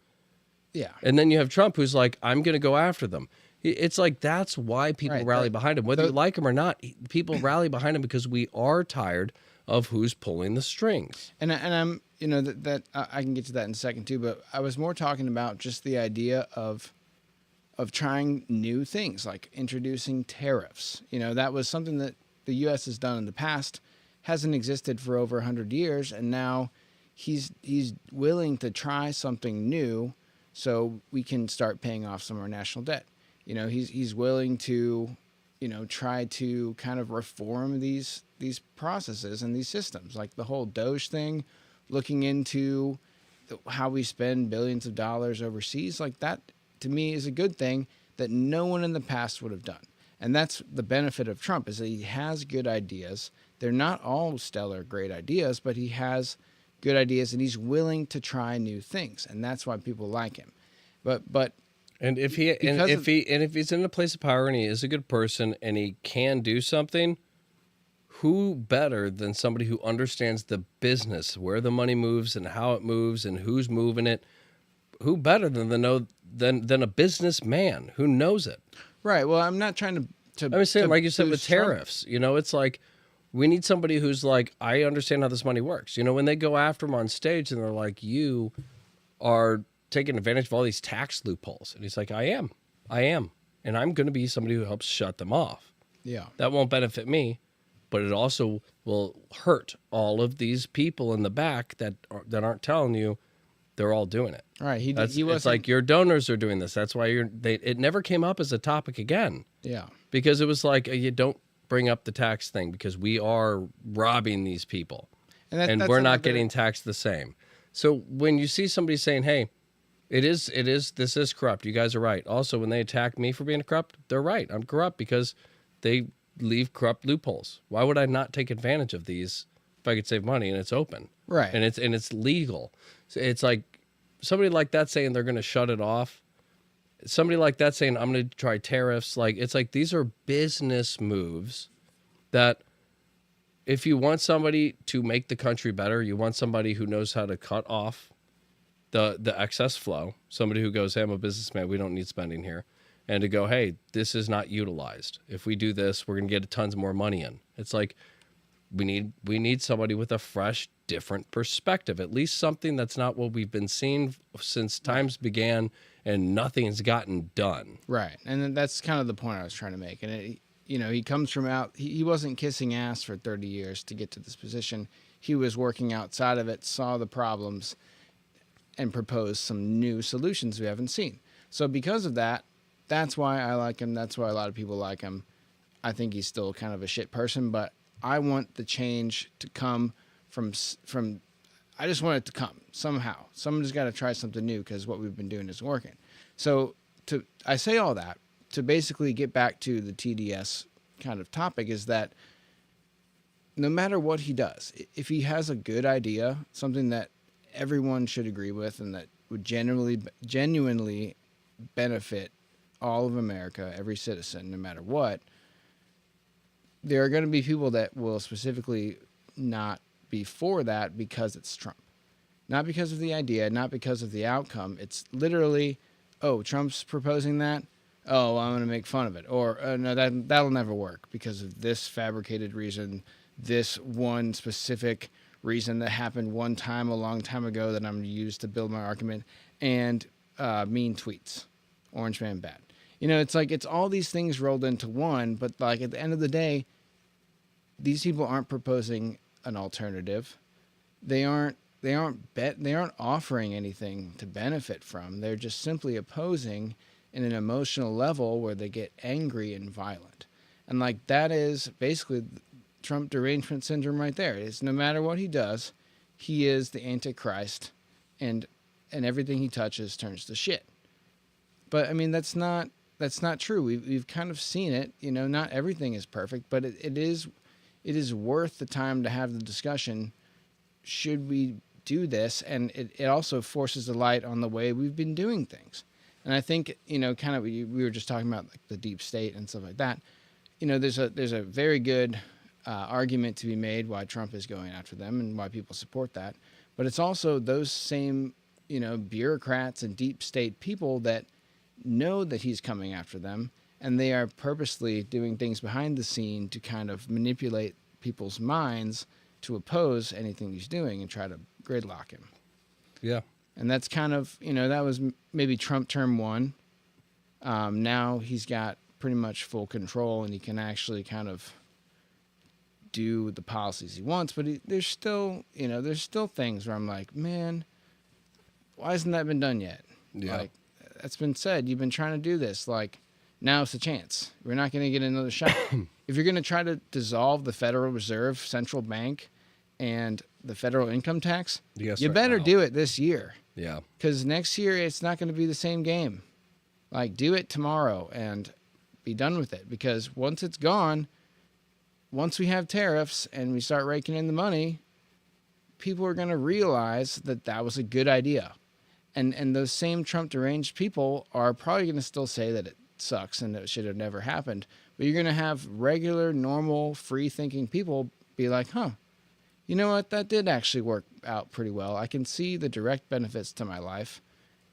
[SPEAKER 3] Yeah.
[SPEAKER 2] And then you have Trump who's like, I'm going to go after them. It's like, that's why people rally behind him. Whether you like him or not, people rally behind him because we are tired of who's pulling the strings.
[SPEAKER 3] And I'm, you know, that I can get to that in a second too, but I was more talking about just the idea of trying new things, like introducing tariffs. You know, that was something that the U.S. has done in the past, hasn't existed for over 100 years, and now he's willing to try something new so we can start paying off some of our national debt. You know, he's willing to, you know, try to kind of reform these processes and these systems, like the whole Doge thing, looking into how we spend billions of dollars overseas. Like that, to me, is a good thing that no one in the past would have done. And that's the benefit of Trump, is that he has good ideas. They're not all stellar, great ideas, but he has good ideas and he's willing to try new things. And that's why people like him. But
[SPEAKER 2] and if he's in a place of power and he is a good person and he can do something, who better than somebody who understands the business, where the money moves and how it moves and who's moving it? Who better than a businessman who knows it?
[SPEAKER 3] Right. Well, I'm not trying to
[SPEAKER 2] I'm saying, like you said, with
[SPEAKER 3] Trump.
[SPEAKER 2] tariffs, you know, it's like we need somebody who's like, I understand how this money works. You know, when they go after him on stage and they're like, you are taking advantage of all these tax loopholes. And he's like, I am. And I'm going to be somebody who helps shut them off.
[SPEAKER 3] Yeah.
[SPEAKER 2] That won't benefit me, but it also will hurt all of these people in the back that aren't telling you they're all doing it.
[SPEAKER 3] All right.
[SPEAKER 2] It's like your donors are doing this. That's why it never came up as a topic again.
[SPEAKER 3] Yeah.
[SPEAKER 2] Because it was like, you don't bring up the tax thing because we are robbing these people and we're not getting taxed the same. So when you see somebody saying, hey, this is corrupt, you guys are right. Also, when they attack me for being corrupt, they're right. I'm corrupt because they leave corrupt loopholes. Why would I not take advantage of these if I could save money and it's open?
[SPEAKER 3] Right.
[SPEAKER 2] And it's legal. So it's like somebody like that saying they're going to shut it off. Somebody like that saying, I'm going to try tariffs. Like, it's like, these are business moves that if you want somebody to make the country better, you want somebody who knows how to cut off the excess flow, somebody who goes, hey, I'm a businessman, we don't need spending here. And to go, hey, this is not utilized. If we do this, we're going to get tons more money in. It's like, we need somebody with a fresh, different perspective, at least something that's not what we've been seeing since times began and nothing's gotten done.
[SPEAKER 3] Right. And then that's kind of the point I was trying to make. And, he comes from he wasn't kissing ass for 30 years to get to this position. He was working outside of it, saw the problems, and proposed some new solutions we haven't seen. So because of that, that's why I like him. That's why a lot of people like him. I think he's still kind of a shit person, but I want the change to come from I just want it to come somehow. Someone's got to try something new because what we've been doing isn't working. So I say all that to basically get back to the TDS kind of topic is that no matter what he does, if he has a good idea, something that everyone should agree with and that would genuinely benefit all of America, every citizen, no matter what, there are going to be people that will specifically not be for that because it's Trump. Not because of the idea, not because of the outcome. It's literally, oh, Trump's proposing that? Oh, I'm going to make fun of it. Or, no, that'll never work because of this fabricated reason, this one specific reason that happened one time a long time ago that I'm going to use to build my argument, and mean tweets. Orange man bad. You know, it's like it's all these things rolled into one, but like at the end of the day, these people aren't proposing an alternative. They aren't offering anything to benefit from. They're just simply opposing in an emotional level where they get angry and violent. And like that is basically Trump Derangement Syndrome right there. It's no matter what he does, he is the Antichrist, and everything he touches turns to shit. But I mean, that's not true. We've kind of seen it. You know, not everything is perfect, but it is worth the time to have the discussion. Should we do this? And it also forces the light on the way we've been doing things. And I think, you know, kind of we were just talking about like the deep state and stuff like that. You know, there's a very good argument to be made why Trump is going after them and why people support that. But it's also those same, you know, bureaucrats and deep state people that know that he's coming after them, and they are purposely doing things behind the scene to kind of manipulate people's minds to oppose anything he's doing and try to gridlock him.
[SPEAKER 2] Yeah.
[SPEAKER 3] And that's kind of, you know, that was maybe Trump term one. Now he's got pretty much full control and he can actually kind of do the policies he wants. But there's still things where I'm like, man, why hasn't that been done yet?
[SPEAKER 2] Yeah.
[SPEAKER 3] Like, that's been said. You've been trying to do this. Like, now's the chance. We're not going to get another shot. If you're going to try to dissolve the Federal Reserve Central Bank and the federal income tax, you better do it this year.
[SPEAKER 2] Yeah.
[SPEAKER 3] Because next year, it's not going to be the same game. Like, do it tomorrow and be done with it. Because once it's gone, once we have tariffs and we start raking in the money, people are going to realize that that was a good idea. And those same Trump deranged people are probably going to still say that it sucks and it should have never happened. But you're going to have regular, normal, free-thinking people be like, huh, you know what? That did actually work out pretty well. I can see the direct benefits to my life.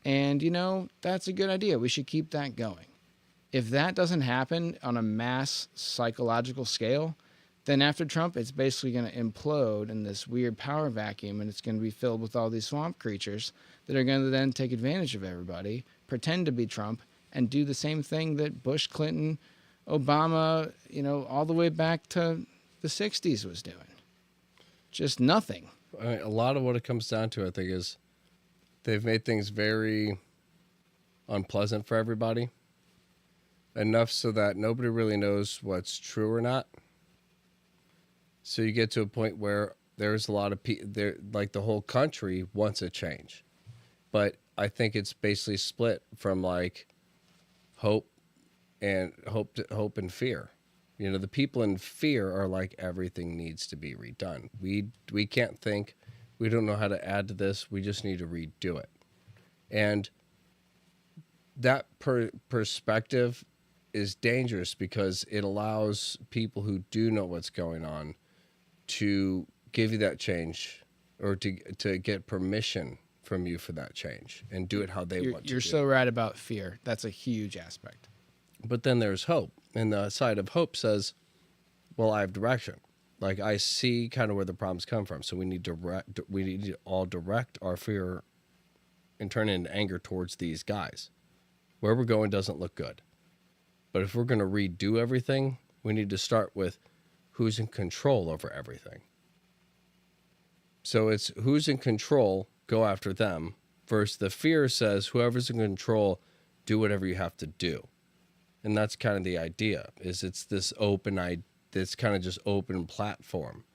[SPEAKER 3] And, you know, that's a good idea. We should keep that going. If that doesn't happen on a mass psychological scale, then after Trump, it's basically going to implode in this weird power vacuum, and it's going to be filled with all these swamp creatures that are going to then take advantage of everybody, pretend to be Trump, and do the same thing that Bush, Clinton, Obama, you know, all the way back to the 60s was doing. Just nothing.
[SPEAKER 2] I mean, a lot of what it comes down to, I think, is they've made things very unpleasant for everybody. Enough so that nobody really knows what's true or not. So you get to a point where there's a lot of people there, like the whole country wants a change. But I think it's basically split from like hope and fear. You know, the people in fear are like, everything needs to be redone. We can't think. We don't know how to add to this. We just need to redo it. And that perspective is dangerous because it allows people who do know what's going on to give you that change or to get permission from you for that change and do it how they want to.
[SPEAKER 3] You're so right about fear. That's a huge aspect.
[SPEAKER 2] But then there's hope. And the side of hope says, well, I have direction. Like, I see kind of where the problems come from. So we need to all direct our fear and turn it into anger towards these guys. Where we're going doesn't look good. But if we're going to redo everything, we need to start with who's in control over everything. So it's who's in control, go after them, versus the fear says whoever's in control, do whatever you have to do. And that's kind of the idea, is it's this kind of just open platform.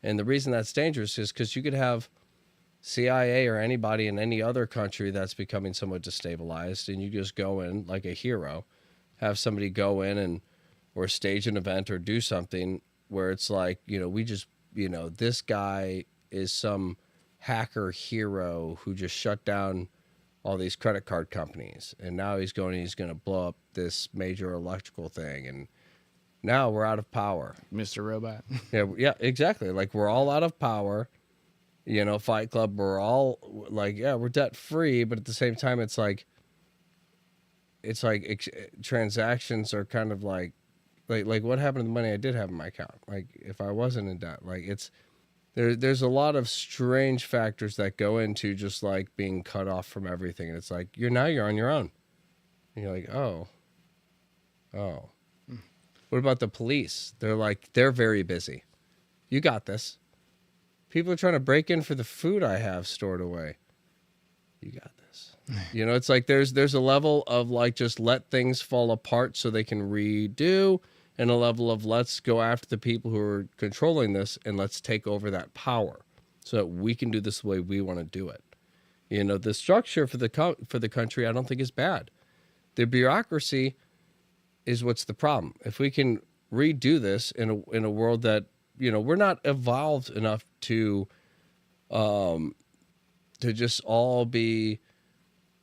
[SPEAKER 2] And the reason that's dangerous is because you could have CIA or anybody in any other country that's becoming somewhat destabilized, and you just go in like a hero, have somebody go in and or stage an event or do something where it's like, we just, this guy is some hacker hero who just shut down all these credit card companies, and now he's going to blow up this major electrical thing, and now we're out of power.
[SPEAKER 3] Mr. Robot.
[SPEAKER 2] Yeah, exactly. Like, we're all out of power. Fight Club, we're all like, yeah, we're debt free, but at the same time, it's like transactions are kind of like what happened to the money I did have in my account? Like, if I wasn't in debt, like there's a lot of strange factors that go into just like being cut off from everything. And it's like, you're on your own. And you're like, oh. What about the police? They're very busy. You got this. People are trying to break in for the food I have stored away. You got this. It's like there's a level of like, just let things fall apart so they can redo, and a level of let's go after the people who are controlling this and let's take over that power so that we can do this the way we want to do it. The structure for the country, I don't think is bad. The bureaucracy is what's the problem. If we can redo this in a world that, we're not evolved enough to just all be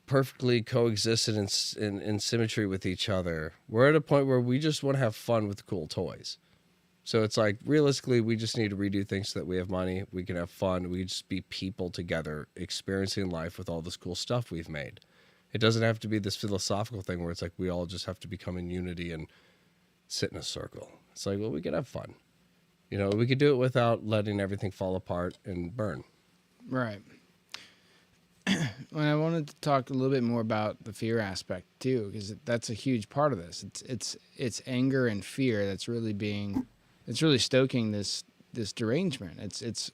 [SPEAKER 2] perfectly coexistent in symmetry with each other. We're at a point where we just want to have fun with cool toys. So it's like, realistically, we just need to redo things so that we have money, we can have fun, we just be people together experiencing life with all this cool stuff we've made. It doesn't have to be this philosophical thing where it's like we all just have to become in unity and sit in a circle. It's like, well, we could have fun. We could do it without letting everything fall apart and burn.
[SPEAKER 3] Right. Well, I wanted to talk a little bit more about the fear aspect too, because that's a huge part of this. It's anger and fear that's really stoking this derangement. It's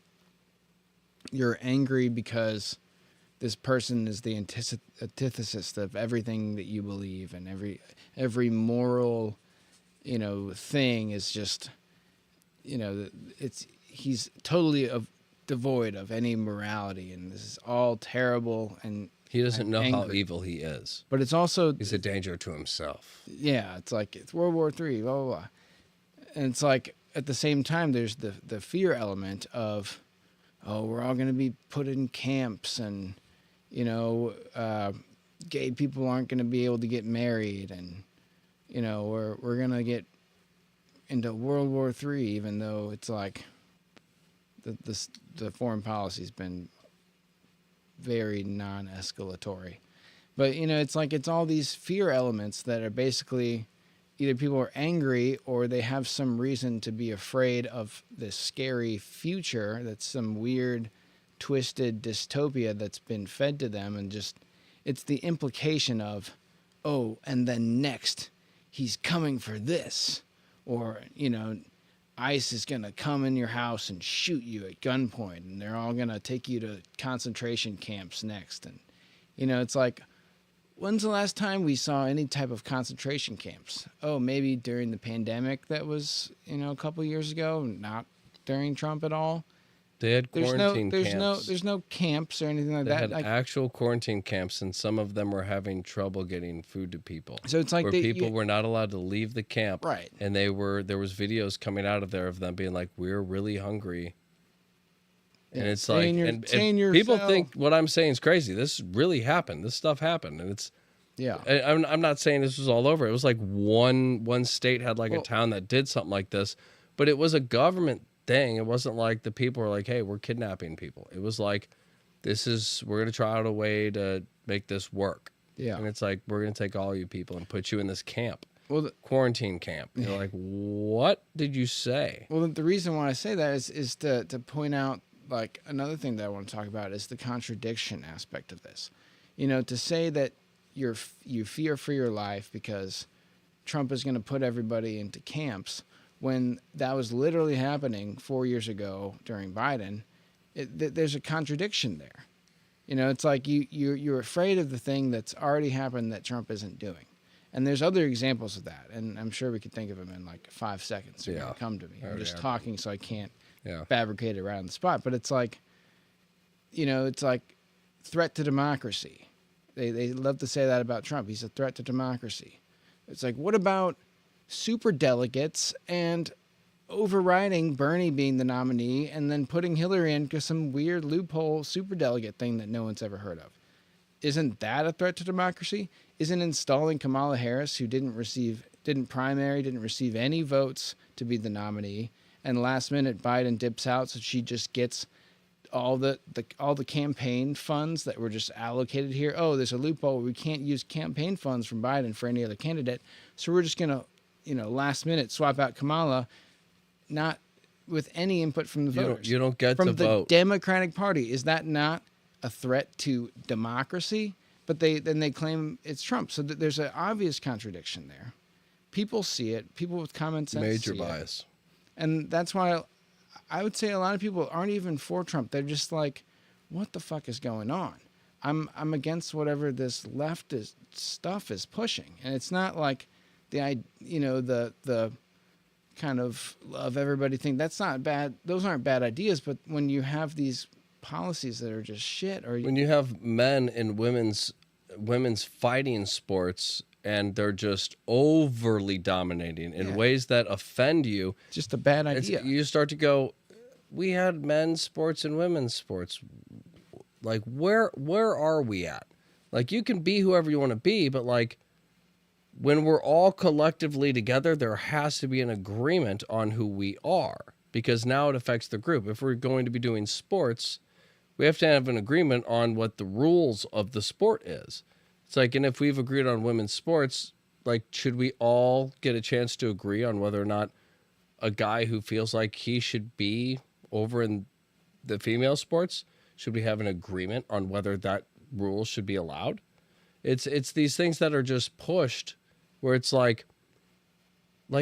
[SPEAKER 3] you're angry because this person is the antithesis of everything that you believe, and every moral, thing is just, he's totally devoid of any morality, and this is all terrible, and
[SPEAKER 2] he doesn't know
[SPEAKER 3] angry.
[SPEAKER 2] how evil he is.
[SPEAKER 3] But it's also,
[SPEAKER 2] he's a danger to himself.
[SPEAKER 3] Yeah, it's like it's World War III, blah blah blah, and it's like at the same time there's the fear element of, oh, we're all going to be put in camps, and gay people aren't going to be able to get married, and we're going to get into World War III, even though it's like the foreign policy's been very non-escalatory. But it's like it's all these fear elements that are basically either people are angry or they have some reason to be afraid of this scary future that's some weird twisted dystopia that's been fed to them, and just it's the implication of, oh, and then next he's coming for this, or ICE is going to come in your house and shoot you at gunpoint, and they're all going to take you to concentration camps next. And it's like, when's the last time we saw any type of concentration camps? Oh, maybe during the pandemic that was a couple years ago, not during Trump at all.
[SPEAKER 2] They had quarantine camps.
[SPEAKER 3] There's no camps or anything like that.
[SPEAKER 2] They had actual quarantine camps, and some of them were having trouble getting food to people.
[SPEAKER 3] So it's like
[SPEAKER 2] where people were not allowed to leave the camp,
[SPEAKER 3] right?
[SPEAKER 2] And there was videos coming out of there of them being like, "We're really hungry," and it's like, and people think what I'm saying is crazy. This really happened. This stuff happened, and it's.
[SPEAKER 3] Yeah,
[SPEAKER 2] I'm not saying this was all over. It was like one state had like a town that did something like this, but it was a government thing. It wasn't like the people were like, hey, we're kidnapping people. It was like, we're going to try out a way to make this work. Yeah. And it's like, we're going to take all you people and put you in this camp. Well, quarantine camp. You're like, what did you say?
[SPEAKER 3] Well, the reason why I say that is to point out, like, another thing that I want to talk about is the contradiction aspect of this. To say that you fear for your life because Trump is going to put everybody into camps, when that was literally happening 4 years ago during Biden, there's a contradiction there. It's like you're afraid of the thing that's already happened that Trump isn't doing. And there's other examples of that, and I'm sure we could think of them in like 5 seconds. They're gonna come to me. I'm just talking, so I can't fabricate it right on the spot. But it's like, it's like threat to democracy. They love to say that about Trump. He's a threat to democracy. It's like, what about super delegates and overriding Bernie being the nominee and then putting Hillary in because some weird loophole super delegate thing that no one's ever heard of? Isn't that a threat to democracy? Isn't installing Kamala Harris, who didn't receive any votes to be the nominee, and last minute Biden dips out so she just gets all the campaign funds that were just allocated here? Oh, there's a loophole. We can't use campaign funds from Biden for any other candidate, so we're just gonna, last minute swap out Kamala, not with any input from the voters.
[SPEAKER 2] You don't get
[SPEAKER 3] from
[SPEAKER 2] to
[SPEAKER 3] the
[SPEAKER 2] vote.
[SPEAKER 3] Democratic Party. Is that not a threat to democracy? But they claim it's Trump. So there's an obvious contradiction there. People see it. People with common sense
[SPEAKER 2] Major
[SPEAKER 3] see
[SPEAKER 2] bias.
[SPEAKER 3] it. And that's why I would say a lot of people aren't even for Trump. They're just like, what the fuck is going on? I'm against whatever this leftist stuff is pushing. And it's not like the kind of love everybody thing. That's not bad. Those aren't bad ideas. But when you have these policies that are just shit, or
[SPEAKER 2] when you have men in women's fighting sports and they're just overly dominating in ways that offend you,
[SPEAKER 3] just a bad idea.
[SPEAKER 2] You start to go, we had men's sports and women's sports. Like, where are we at? Like, you can be whoever you want to be, but like, when we're all collectively together, there has to be an agreement on who we are, because now it affects the group. If we're going to be doing sports, we have to have an agreement on what the rules of the sport is. It's like, and if we've agreed on women's sports, like, should we all get a chance to agree on whether or not a guy who feels like he should be over in the female sports, should we have an agreement on whether that rule should be allowed? It's these things that are just pushed where it's like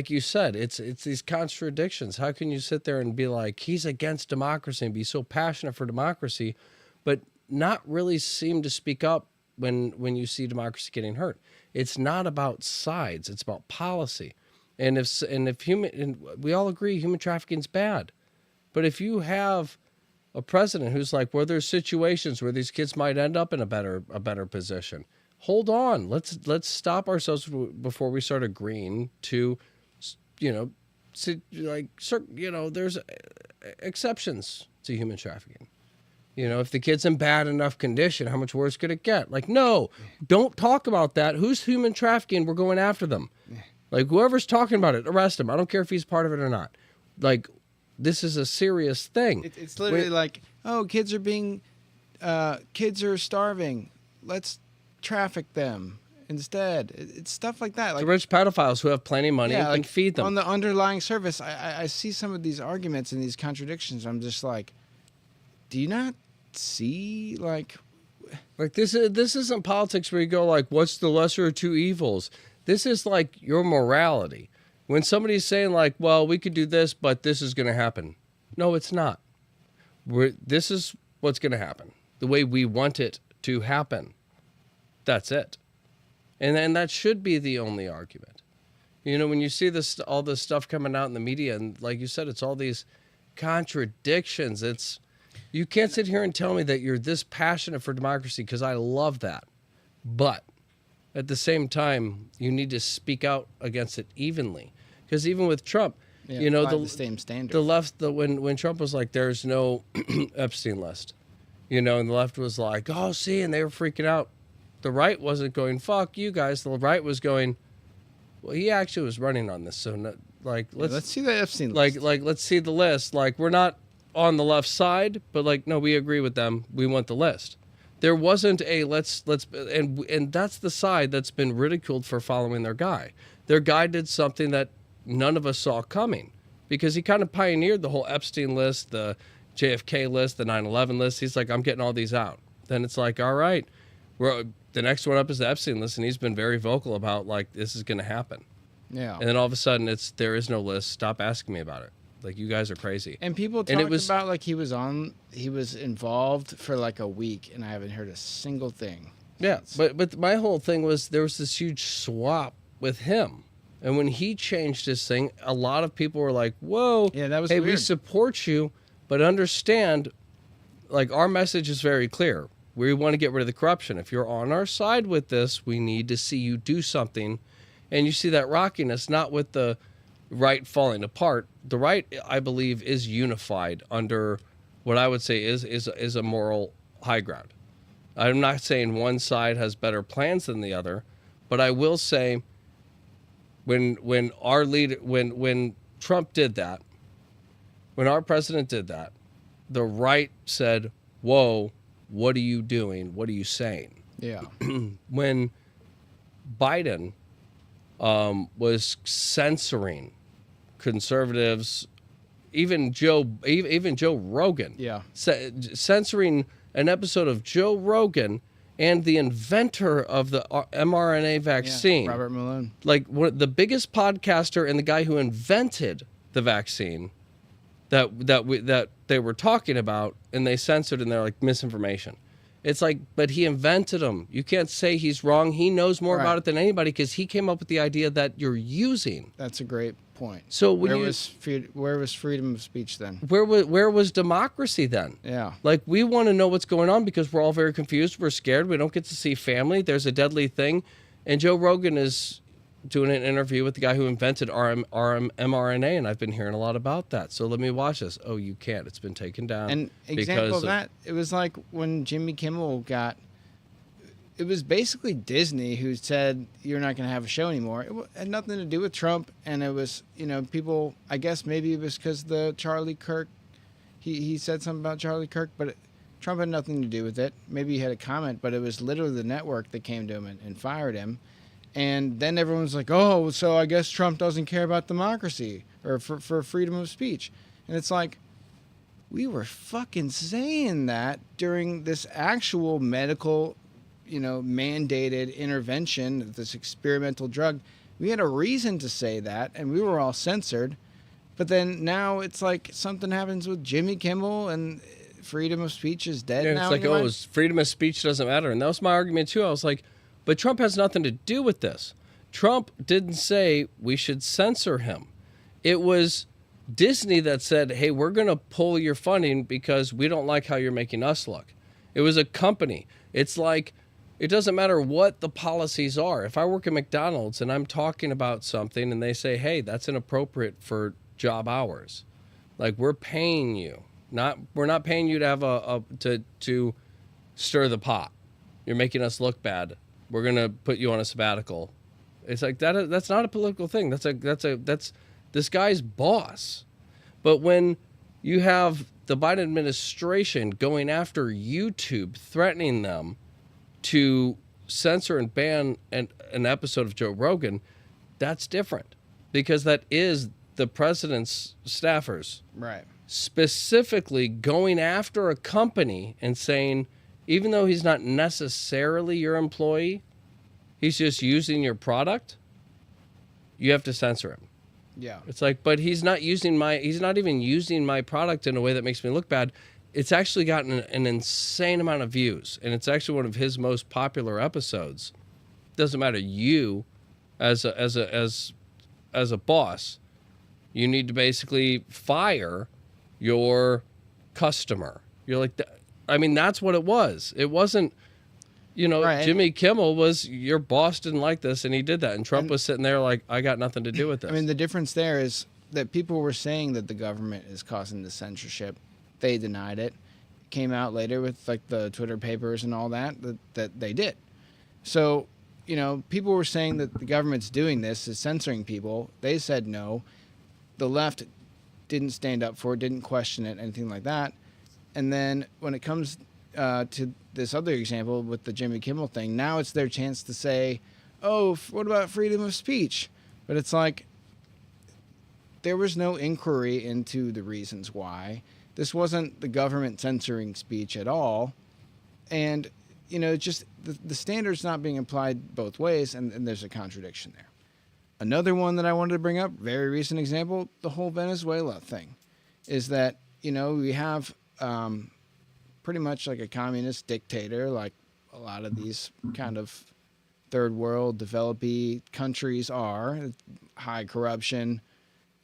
[SPEAKER 2] you said, it's these contradictions. How can you sit there and be like, he's against democracy and be so passionate for democracy, but not really seem to speak up when you see democracy getting hurt? It's not about sides. It's about policy. And we all agree human trafficking is bad. But if you have a president who's like, well, there's situations where these kids might end up in a better position. Hold on. Let's stop ourselves before we start agreeing to, there's exceptions to human trafficking. If the kid's in bad enough condition, how much worse could it get? Like, no, don't talk about that. Who's human trafficking? We're going after them. Like, whoever's talking about it, arrest him. I don't care if he's part of it or not. Like, this is a serious thing.
[SPEAKER 3] It's literally like, oh, kids are starving. Let's traffic them instead. It's stuff like that. Like
[SPEAKER 2] the rich pedophiles who have plenty of money and can feed them.
[SPEAKER 3] On the underlying surface, I see some of these arguments and these contradictions. I'm just like, do you not see like
[SPEAKER 2] this isn't politics where you go like, what's the lesser of two evils? This is like your morality. When somebody's saying like, well, we could do this, but this is going to happen. No, it's not. This is what's going to happen. The way we want it to happen. That's it. And that should be the only argument. When you see all this stuff coming out in the media, and like you said, it's all these contradictions. You can't sit here and tell me that you're this passionate for democracy, because I love that. But at the same time, you need to speak out against it evenly. Because even with Trump,
[SPEAKER 3] the same standard.
[SPEAKER 2] The left, when Trump was like, there's no Epstein list, and the left was like, oh, see, and they were freaking out. The right wasn't going, fuck you guys. The right was going, well, he actually was running on this. So, let's see the Epstein list. Let's see the list. Like, we're not on the left side, but like, no, we agree with them. We want the list. There wasn't a and that's the side that's been ridiculed for following their guy. Their guy did something that none of us saw coming, because he kind of pioneered the whole Epstein list, the JFK list, the 9/11 list. He's like, I'm getting all these out. Then it's like, all right, the next one up is the Epstein list, and he's been very vocal about like, this is going to happen.
[SPEAKER 3] Yeah.
[SPEAKER 2] And then all of a sudden there is no list. Stop asking me about it. Like, you guys are crazy.
[SPEAKER 3] And people talked about like he was involved for like a week, and I haven't heard a single thing.
[SPEAKER 2] Yeah, but my whole thing was there was this huge swap with him. And when he changed his thing, a lot of people were like, whoa,
[SPEAKER 3] yeah, that was
[SPEAKER 2] hey,
[SPEAKER 3] weird.
[SPEAKER 2] we support you, but understand, like our message is very clear. We want to get rid of the corruption. If you're on our side with this, we need to see you do something. And you see that rockiness, not with the right falling apart. The right, I believe, is unified under what I would say is a moral high ground. I'm not saying one side has better plans than the other, but I will say when our leader, when Trump did that, when our president did that, the right said, "Whoa, what are you doing? What are you saying?"
[SPEAKER 3] Yeah.
[SPEAKER 2] When Biden was censoring conservatives, even Joe Rogan,
[SPEAKER 3] Yeah.
[SPEAKER 2] censoring an episode of Joe Rogan and the inventor of the mRNA vaccine,
[SPEAKER 3] Robert Malone.
[SPEAKER 2] like the biggest podcaster and the guy who invented the vaccine that they were talking about, and they censored, and they're like misinformation. It's like, but he invented them. You can't say he's wrong. He knows more about it than anybody because he came up with the idea that you're using.
[SPEAKER 3] That's a great point.
[SPEAKER 2] So
[SPEAKER 3] where was freedom of speech then?
[SPEAKER 2] Where was democracy then?
[SPEAKER 3] Yeah.
[SPEAKER 2] Like, we want to know what's going on because we're all very confused. We're scared. We don't get to see family. There's a deadly thing. And Joe Rogan is doing an interview with the guy who invented mRNA, and I've been hearing a lot about that. So let me watch this. Oh, you can't. It's been taken down.
[SPEAKER 3] An example of that, it was like when Jimmy Kimmel got, it was basically Disney who said, you're not going to have a show anymore. It had nothing to do with Trump, and it was, people, I guess maybe it was because the Charlie Kirk, he said something about Charlie Kirk, but Trump had nothing to do with it. Maybe he had a comment, but it was literally the network that came to him and fired him. And then everyone's like, oh, so I guess Trump doesn't care about democracy or for freedom of speech. And it's like, we were fucking saying that during this actual medical, mandated intervention, this experimental drug. We had a reason to say that, and we were all censored. But then now it's like something happens with Jimmy Kimmel, and freedom of speech is dead now.
[SPEAKER 2] It's like, freedom of speech doesn't matter. And that was my argument, too. I was like, but Trump has nothing to do with this. Trump didn't say we should censor him. It was Disney that said, hey, we're going to pull your funding because we don't like how you're making us look. It was a company. It's like, it doesn't matter what the policies are. If I work at McDonald's and I'm talking about something and they say, hey, that's inappropriate for job hours. Like, we're paying you. We're not paying you to have to stir the pot. You're making us look bad. We're gonna put you on a sabbatical. It's like that. That's not a political thing. That's this guy's boss. But when you have the Biden administration going after YouTube, threatening them to censor and ban an episode of Joe Rogan, that's different because that is the president's staffers,
[SPEAKER 3] right?
[SPEAKER 2] Specifically going after a company and saying, even though he's not necessarily your employee, he's just using your product, you have to censor him.
[SPEAKER 3] Yeah.
[SPEAKER 2] It's like, but he's not even using my product in a way that makes me look bad. It's actually gotten an insane amount of views, and it's actually one of his most popular episodes. Doesn't matter. You, as a boss, you need to basically fire your customer. You're like, I mean, that's what it was. It wasn't, right. Jimmy Kimmel was, your boss didn't like this, and he did that. And Trump was sitting there like, I got nothing to do with this.
[SPEAKER 3] I mean, the difference there is that people were saying that the government is causing the censorship. They denied it. It came out later with like the Twitter papers and all that they did. So, people were saying that the government's doing this, is censoring people. They said no. The left didn't stand up for it, didn't question it, anything like that. And then when it comes to this other example with the Jimmy Kimmel thing, now it's their chance to say, oh, what about freedom of speech? But it's like, there was no inquiry into the reasons why. This wasn't the government censoring speech at all. And, just the standard's not being applied both ways, and there's a contradiction there. Another one that I wanted to bring up, very recent example, the whole Venezuela thing, is that, we have pretty much like a communist dictator, like a lot of these kind of third world developing countries are, high corruption,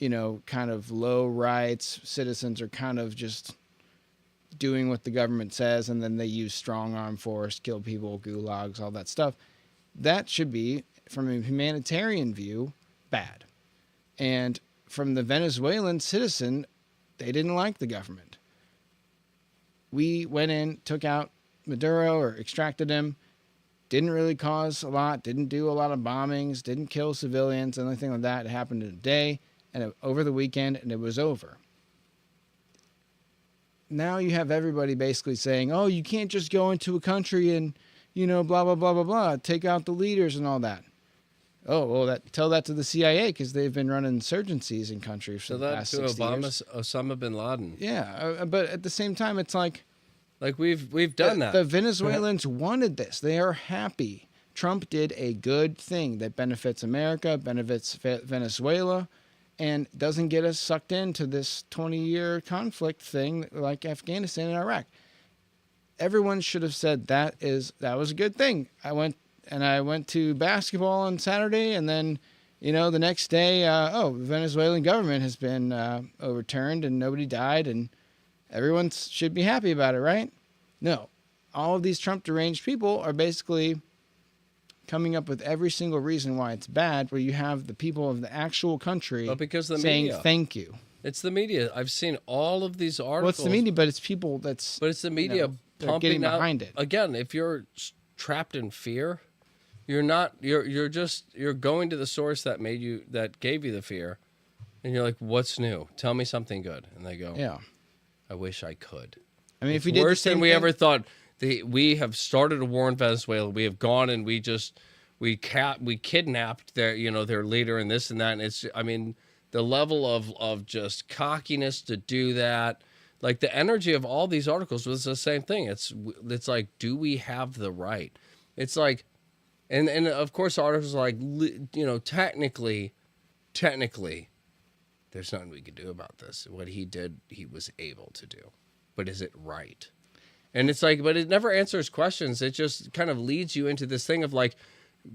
[SPEAKER 3] kind of low rights. Citizens are kind of just doing what the government says, and then they use strong arm force, kill people, gulags, all that stuff. That should be, from a humanitarian view, bad. And from the Venezuelan citizen, they didn't like the government. We went in, took out Maduro or extracted him, didn't really cause a lot, didn't do a lot of bombings, didn't kill civilians, anything like that. It happened in a day and over the weekend, and it was over. Now you have everybody basically saying, oh, you can't just go into a country and, blah, blah, blah, blah, blah, take out the leaders and all that. Oh, well, tell that to the CIA, because they've been running insurgencies in countries for the past 60 years.
[SPEAKER 2] Osama bin Laden.
[SPEAKER 3] Yeah, but at the same time, it's like
[SPEAKER 2] we've done that.
[SPEAKER 3] The Venezuelans wanted this. They are happy. Trump did a good thing that benefits America, benefits Venezuela, and doesn't get us sucked into this 20-year conflict thing like Afghanistan and Iraq. Everyone should have said that was a good thing. I went to basketball on Saturday, and then, the next day, the Venezuelan government has been overturned and nobody died, and everyone should be happy about it, right? No. All of these Trump deranged people are basically coming up with every single reason why it's bad, where you have the people of the actual country saying
[SPEAKER 2] media.
[SPEAKER 3] Thank you.
[SPEAKER 2] It's the media. I've seen all of these articles.
[SPEAKER 3] Well, it's the media, but it's people But
[SPEAKER 2] it's the media pumping out.
[SPEAKER 3] Behind it.
[SPEAKER 2] Again, if you're trapped in fear, you're not. You're going to the source that gave you the fear, and you're like, "What's new? Tell me something good." And they go,
[SPEAKER 3] "Yeah,
[SPEAKER 2] I wish I could."
[SPEAKER 3] I mean,
[SPEAKER 2] it's
[SPEAKER 3] if we did
[SPEAKER 2] worse
[SPEAKER 3] the same
[SPEAKER 2] than we
[SPEAKER 3] thing,
[SPEAKER 2] ever thought. We have started a war in Venezuela. We have gone and we kidnapped their leader and this and that. And it's, I mean, the level of just cockiness to do that. Like the energy of all these articles was the same thing. It's like, do we have the right? It's like, and of course articles are like, technically, there's nothing we could do about this. What he did, he was able to do. But is it right? And it's like, but it never answers questions. It just kind of leads you into this thing of like,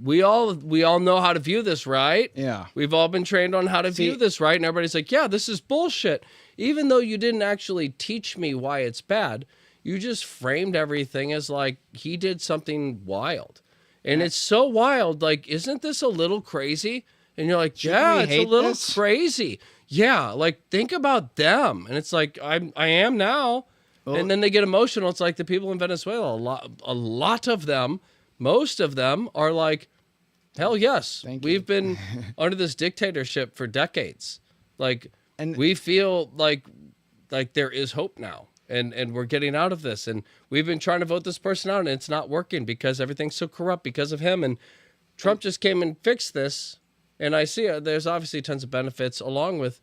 [SPEAKER 2] we all know how to view this, right?
[SPEAKER 3] Yeah.
[SPEAKER 2] We've all been trained on how to view this, right? And everybody's like, yeah, this is bullshit. Even though you didn't actually teach me why it's bad, you just framed everything as like he did something wild. And it's so wild, like, isn't this a little crazy? And you're like, yeah, it's a little crazy. Yeah, like, think about them. And it's like, I am now. Well, and then they get emotional. It's like the people in Venezuela, a lot of them, most of them are like, hell yes, we've been under this dictatorship for decades. Like, and we feel like there is hope now, and we're getting out of this. And we've been trying to vote this person out, and it's not working because everything's so corrupt because of him. And Trump just came and fixed this. And I see there's obviously tons of benefits along with,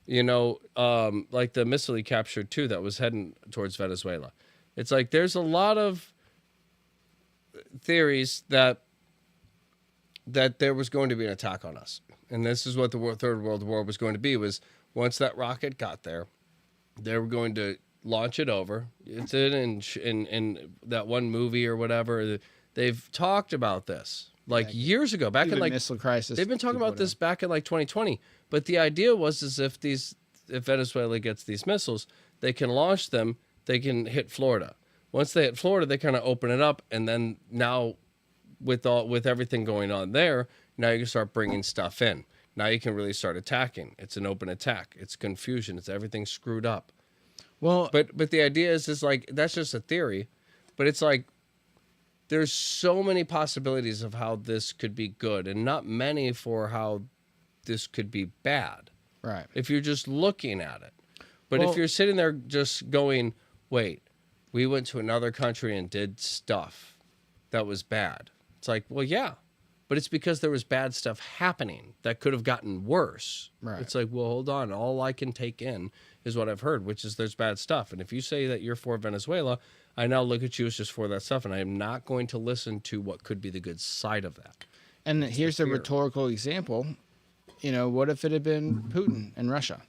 [SPEAKER 2] like the missile he captured too that was heading towards Venezuela. It's like there's a lot of theories that there was going to be an attack on us. And this is what the Third World War was going to be, was once that rocket got there, they were going to launch it over. It's in that one movie or whatever. They've talked about this. Like years ago, back in like
[SPEAKER 3] missile crisis.
[SPEAKER 2] They've been talking about this back in like 2020. But the idea was if Venezuela gets these missiles, they can launch them, they can hit Florida. Once they hit Florida, they kind of open it up, and then now with everything going on there, now you can start bringing stuff in. Now you can really start attacking. It's an open attack. It's confusion. It's everything screwed up.
[SPEAKER 3] Well,
[SPEAKER 2] but the idea is like that's just a theory, but it's like there's so many possibilities of how this could be good and not many for how this could be bad.
[SPEAKER 3] Right.
[SPEAKER 2] If you're just looking at it. But if you're sitting there just going, wait, we went to another country and did stuff that was bad. It's like, well, yeah, but it's because there was bad stuff happening that could have gotten worse.
[SPEAKER 3] Right.
[SPEAKER 2] It's like, well, hold on. All I can take in is what I've heard, which is there's bad stuff. And if you say that you're for Venezuela, I now look at you as just for that stuff, and I am not going to listen to what could be the good side of that.
[SPEAKER 3] And here's a rhetorical example. What if it had been Putin in Russia?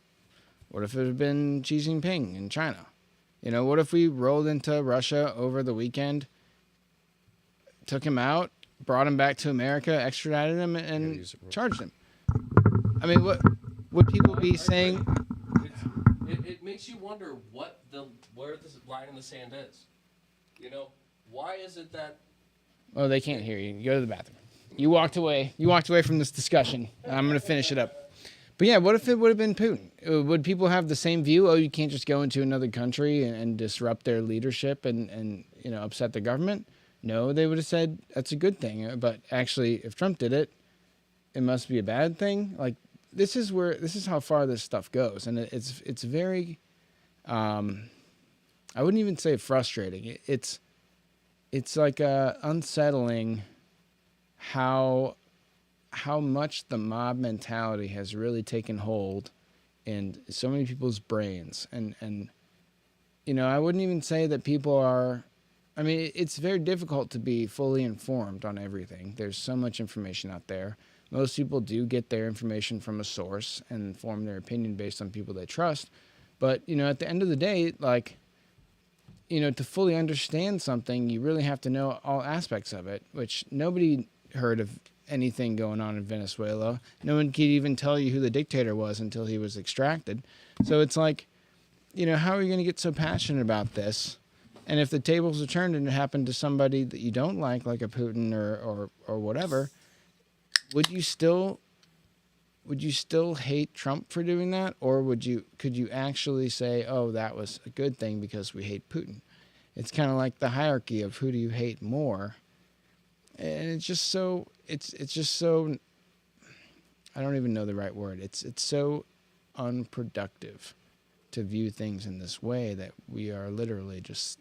[SPEAKER 3] What if it had been Xi Jinping in China? What if we rolled into Russia over the weekend, took him out, brought him back to America, extradited him, and charged him? I mean, what would people be saying?
[SPEAKER 2] it makes you wonder where the line in the sand is. You know, why is it that?
[SPEAKER 3] Oh, they can't hear you. You go to the bathroom. You walked away. You walked away from this discussion. I'm going to finish it up. But yeah, what if it would have been Putin? Would people have the same view? Oh, you can't just go into another country and disrupt their leadership and upset the government? No, they would have said that's a good thing. But actually, if Trump did it, it must be a bad thing. Like this is how far this stuff goes, and it's very, I wouldn't even say frustrating. It's like unsettling how much the mob mentality has really taken hold in so many people's brains. And I wouldn't even say that people are, I mean, it's very difficult to be fully informed on everything. There's so much information out there. Most people do get their information from a source and form their opinion based on people they trust. But, at the end of the day, like, to fully understand something, you really have to know all aspects of it, which nobody heard of anything going on in Venezuela. No one could even tell you who the dictator was until he was extracted. So it's like, how are you going to get so passionate about this? And if the tables are turned and it happened to somebody that you don't like a Putin or whatever, would you still hate Trump for doing that? Or could you actually say, oh, that was a good thing because we hate Putin? It's kind of like the hierarchy of who do you hate more? And it's just so I don't even know the right word. It's so unproductive to view things in this way that we are literally just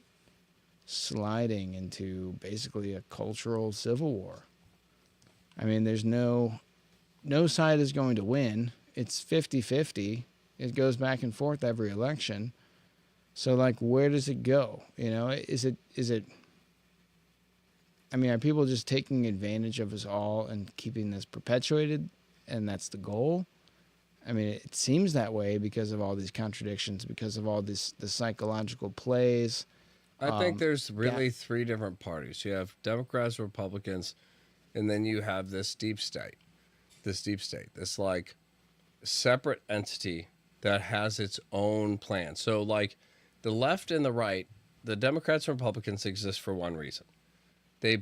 [SPEAKER 3] sliding into basically a cultural civil war. I mean, there's no side is going to win. It's 50-50. It goes back and forth every election. So like, where does it go? Is it I mean, are people just taking advantage of us all and keeping this perpetuated, and that's the goal? I mean, it seems that way because of all these contradictions, because of all the psychological plays.
[SPEAKER 2] I think there's really three different parties. You have Democrats, Republicans, and then you have this deep state, this like separate entity that has its own plan. So like the left and the right, the Democrats and Republicans exist for one reason.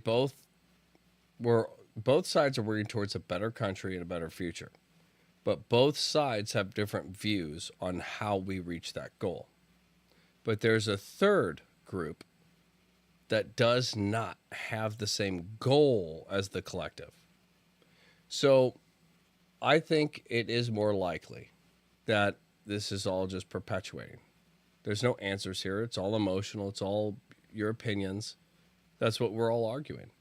[SPEAKER 2] Both sides are working towards a better country and a better future. But both sides have different views on how we reach that goal. But there's a third group that does not have the same goal as the collective. So I think it is more likely that this is all just perpetuating. There's no answers here. It's all emotional. It's all your opinions. That's what we're all arguing.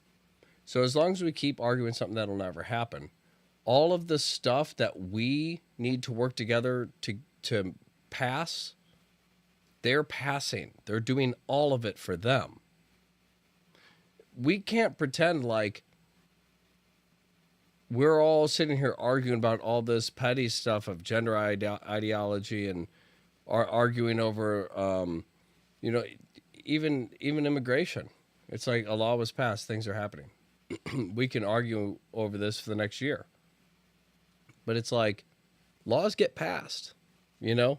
[SPEAKER 2] So as long as we keep arguing something that'll never happen, all of the stuff that we need to work together to pass, they're passing. They're doing all of it for them. We can't pretend like we're all sitting here arguing about all this petty stuff of gender ideology and arguing over, even immigration. It's like a law was passed, things are happening. We can argue over this for the next year. But it's like laws get passed, The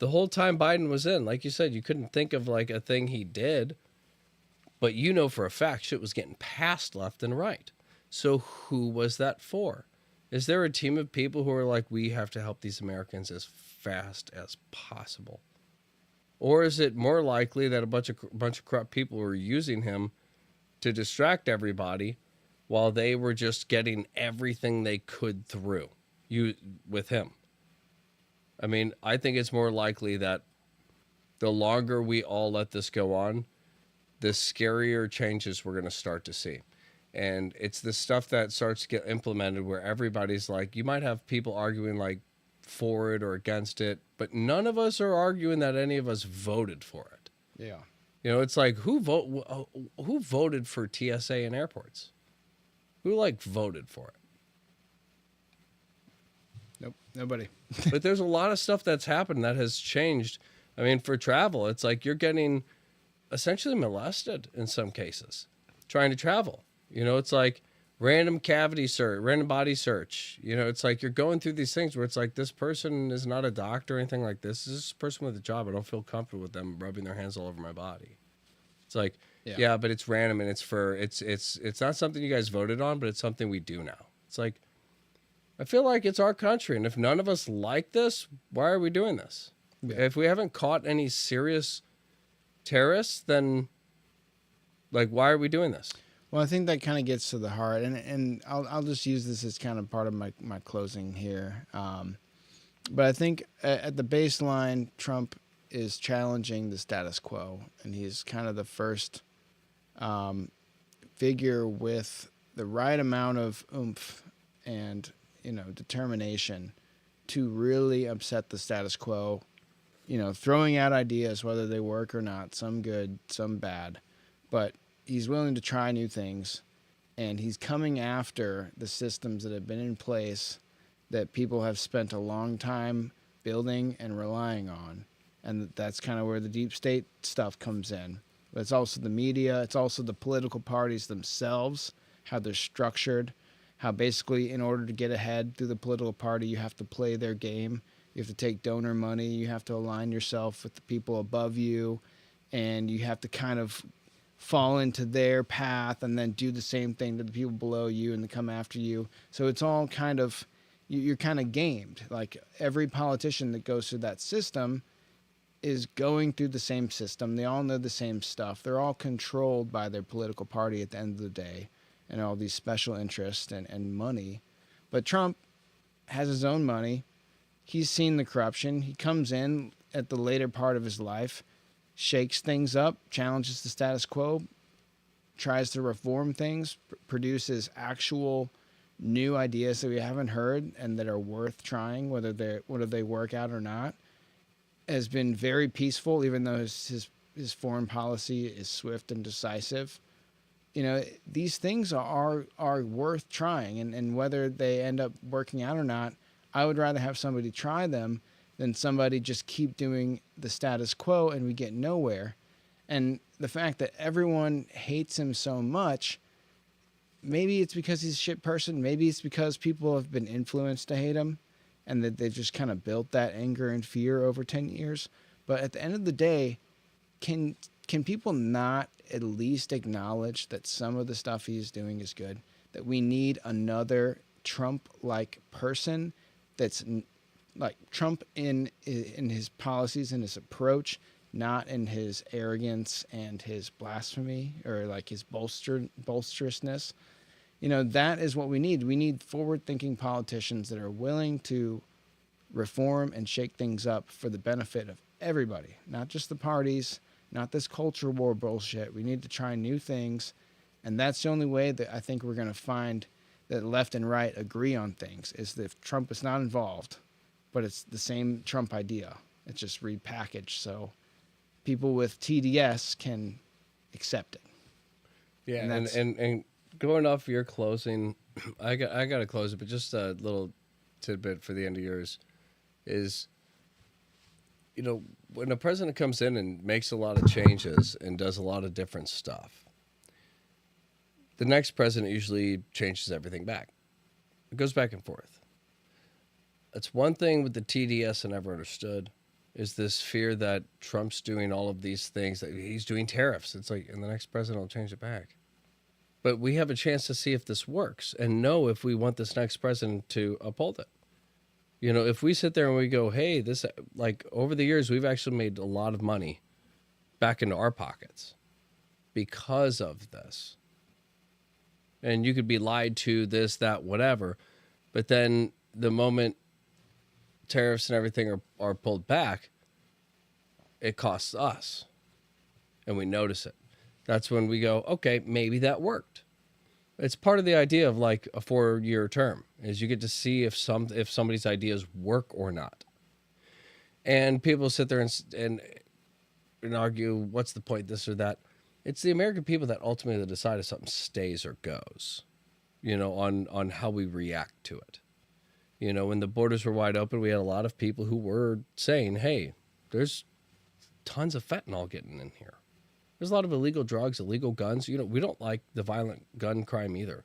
[SPEAKER 2] whole time Biden was in, like you said, you couldn't think of like a thing he did, but for a fact shit was getting passed left and right. So who was that for? Is there a team of people who are like, we have to help these Americans as fast as possible? Or is it more likely that a bunch of corrupt people were using him to distract everybody while they were just getting everything they could through with him? I mean, I think it's more likely that the longer we all let this go on, the scarier changes we're going to start to see. And it's the stuff that starts to get implemented where everybody's like, you might have people arguing like for it or against it, but none of us are arguing that any of us voted for it.
[SPEAKER 3] Yeah.
[SPEAKER 2] It's like who voted for TSA in airports? Who voted for it?
[SPEAKER 3] Nope, nobody.
[SPEAKER 2] But there's a lot of stuff that's happened that has changed. I mean, for travel, it's like you're getting essentially molested in some cases trying to travel. It's like random cavity search, random body search. You know, it's like you're going through these things where it's like this person is not a doctor or anything like this. This is a person with a job. I don't feel comfortable with them rubbing their hands all over my body. It's like, yeah, but it's random and it's not something you guys voted on, but it's something we do now. It's like, I feel like it's our country, and if none of us like this, why are we doing this? Yeah. If we haven't caught any serious terrorists, then like, why are we doing this?
[SPEAKER 3] Well, I think that kind of gets to the heart, and I'll just use this as kind of part of my closing here. But I think at the baseline, Trump is challenging the status quo, and he's kind of the first figure with the right amount of oomph and determination to really upset the status quo. Throwing out ideas, whether they work or not, some good, some bad, but he's willing to try new things, and he's coming after the systems that have been in place that people have spent a long time building and relying on. And that's kind of where the deep state stuff comes in. But it's also the media. It's also the political parties themselves, how they're structured, how basically in order to get ahead through the political party, you have to play their game. You have to take donor money. You have to align yourself with the people above you. And you have to kind of fall into their path and then do the same thing to the people below you and to come after you. So it's all kind of, you're kind of gamed. Like every politician that goes through that system is going through the same system. They all know the same stuff. They're all controlled by their political party at the end of the day and all these special interests and money. But Trump has his own money. He's seen the corruption. He comes in at the later part of his life, shakes things up, challenges the status quo, tries to reform things, produces actual new ideas that we haven't heard and that are worth trying, whether they work out or not. Has been very peaceful, even though his foreign policy is swift and decisive. These things are worth trying, and whether they end up working out or not, I would rather have somebody try them than somebody just keep doing the status quo and we get nowhere. And the fact that everyone hates him so much, maybe it's because he's a shit person. Maybe it's because people have been influenced to hate him and that they've just kind of built that anger and fear over 10 years. But at the end of the day, can people not at least acknowledge that some of the stuff he's doing is good? That we need another Trump-like person that's like Trump in his policies and his approach, not in his arrogance and his blasphemy or like his bolsterousness. That is what we need. We need forward-thinking politicians that are willing to reform and shake things up for the benefit of everybody, not just the parties, not this culture war bullshit. We need to try new things, and that's the only way that I think we're going to find that left and right agree on things, is that if Trump is not involved, but it's the same Trump idea. It's just repackaged so people with TDS can accept it.
[SPEAKER 2] Yeah, and going off your closing, I got to close it, but just a little tidbit for the end of yours is, when a president comes in and makes a lot of changes and does a lot of different stuff, the next president usually changes everything back. It goes back and forth. That's one thing with the TDS I never understood, is this fear that Trump's doing all of these things, that he's doing tariffs. It's like, and the next president will change it back. But we have a chance to see if this works and know if we want this next president to uphold it. If we sit there and we go, hey, this, like over the years, we've actually made a lot of money back into our pockets because of this. And you could be lied to, this, that, whatever. But then the moment tariffs and everything are pulled back, it costs us. And we notice it. That's when we go, okay, maybe that worked. It's part of the idea of like a 4-year term, is you get to see if somebody's ideas work or not. And people sit there and argue, what's the point, this or that. It's the American people that ultimately decide if something stays or goes, on how we react to it. When the borders were wide open, we had a lot of people who were saying, hey, there's tons of fentanyl getting in here. There's a lot of illegal drugs, illegal guns. We don't like the violent gun crime either.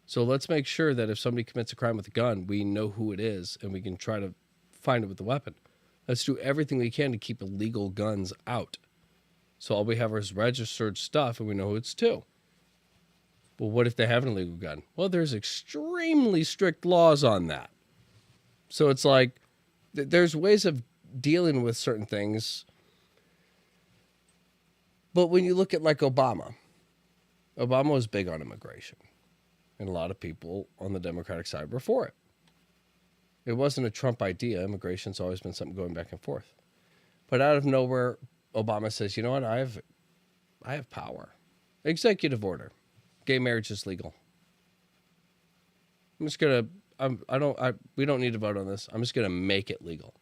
[SPEAKER 2] So let's make sure that if somebody commits a crime with a gun, we know who it is and we can try to find it with the weapon. Let's do everything we can to keep illegal guns out. So all we have is registered stuff and we know who it's to. Well, what if they have an illegal gun? Well, there's extremely strict laws on that. So it's like there's ways of dealing with certain things. But when you look at like Obama was big on immigration. And a lot of people on the Democratic side were for it. It wasn't a Trump idea. Immigration's always been something going back and forth. But out of nowhere, Obama says, you know what? I have power. Executive order. Gay marriage is legal. I'm just going to, we don't need to vote on this. I'm just going to make it legal.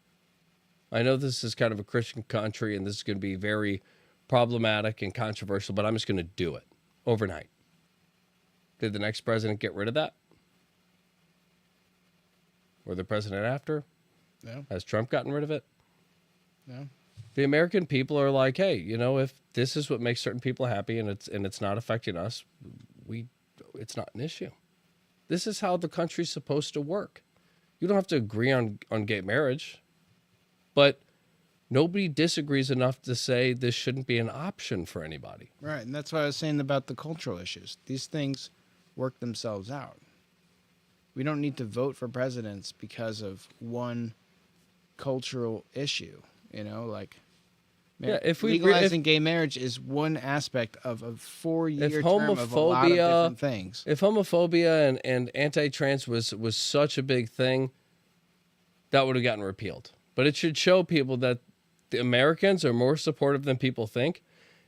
[SPEAKER 2] I know this is kind of a Christian country and this is going to be very problematic and controversial, but I'm just going to do it overnight. Did the next president get rid of that? Or the president after?
[SPEAKER 3] No.
[SPEAKER 2] Has Trump gotten rid of it?
[SPEAKER 3] No.
[SPEAKER 2] The American people are like, hey, you know, if this is what makes certain people happy and it's not affecting us, it's not an issue. This is how the country's supposed to work. You don't have to agree on gay marriage, but nobody disagrees enough to say this shouldn't be an option for anybody.
[SPEAKER 3] Right, and that's what I was saying about the cultural issues. These things work themselves out. We don't need to vote for presidents because of one cultural issue, you know, like
[SPEAKER 2] if
[SPEAKER 3] legalizing gay marriage is one aspect of a 4-year term of a lot of different things.
[SPEAKER 2] If homophobia and anti-trans was such a big thing, that would have gotten repealed. But it should show people that the Americans are more supportive than people think.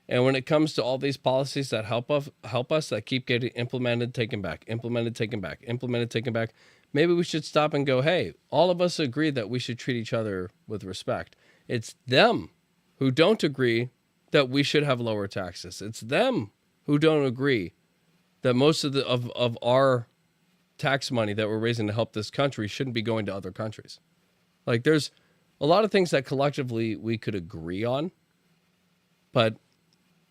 [SPEAKER 2] And when it comes to all these policies that help us that keep getting implemented, taken back, implemented, taken back, implemented, taken back, maybe we should stop and go, hey, all of us agree that we should treat each other with respect. It's them who don't agree that we should have lower taxes. It's them who don't agree that most of our tax money that we're raising to help this country shouldn't be going to other countries. Like there's a lot of things that collectively we could agree on, but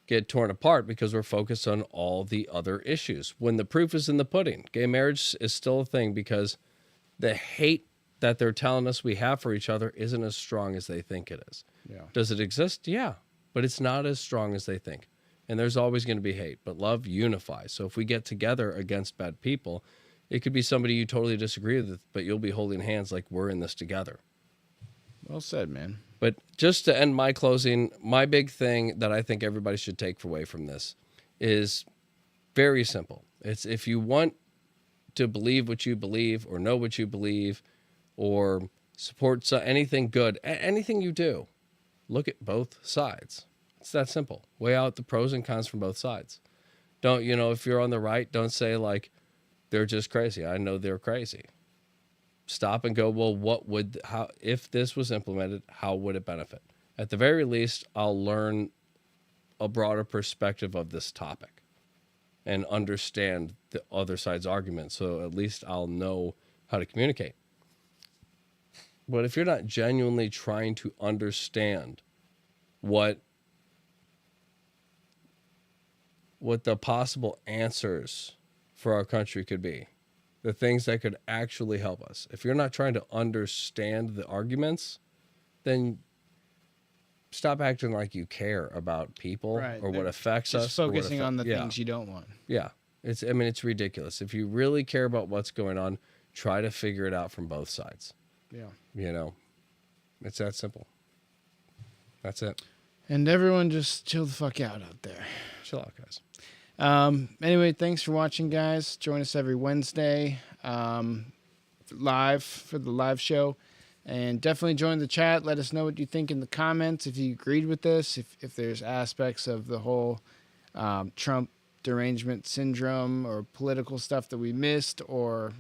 [SPEAKER 2] get torn apart because we're focused on all the other issues. When the proof is in the pudding, gay marriage is still a thing because the hate that they're telling us we have for each other isn't as strong as they think it is.
[SPEAKER 3] Yeah.
[SPEAKER 2] Does it exist? Yeah, but it's not as strong as they think. And there's always going to be hate, but love unifies. So if we get together against bad people, it could be somebody you totally disagree with, but you'll be holding hands like we're in this together.
[SPEAKER 3] Well said, man.
[SPEAKER 2] But just to end my closing, my big thing that I think everybody should take away from this is very simple. It's if you want to believe what you believe or know what you believe or support anything good, anything you do, look at both sides. It's that simple. Weigh out the pros and cons from both sides. Don't, if you're on the right, don't say like, they're just crazy. I know they're crazy. Stop and go, well, if this was implemented, how would it benefit? At the very least, I'll learn a broader perspective of this topic and understand the other side's argument. So at least I'll know how to communicate. But if you're not genuinely trying to understand what the possible answers for our country could be, the things that could actually help us. If you're not trying to understand the arguments, then stop acting like you care about people or what affects us.
[SPEAKER 3] Just focusing on the things you don't want.
[SPEAKER 2] Yeah. It's ridiculous. If you really care about what's going on, try to figure it out from both sides.
[SPEAKER 3] Yeah.
[SPEAKER 2] It's that simple. That's it.
[SPEAKER 3] And everyone just chill the fuck out there.
[SPEAKER 2] Chill out, guys.
[SPEAKER 3] Anyway, thanks for watching, guys. Join us every Wednesday live for the live show. And definitely join the chat. Let us know what you think in the comments. If you agreed with this, if there's aspects of the whole Trump Derangement Syndrome or political stuff that we missed or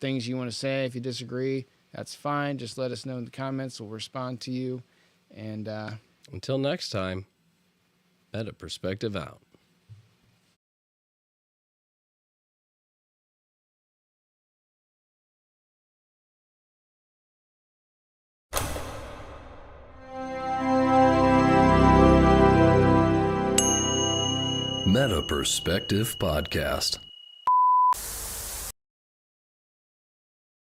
[SPEAKER 3] things you want to say. If you disagree, that's fine. Just let us know in the comments. We'll respond to you. And
[SPEAKER 2] until next time, Meta Perspective out.
[SPEAKER 1] Meta Perspective Podcast.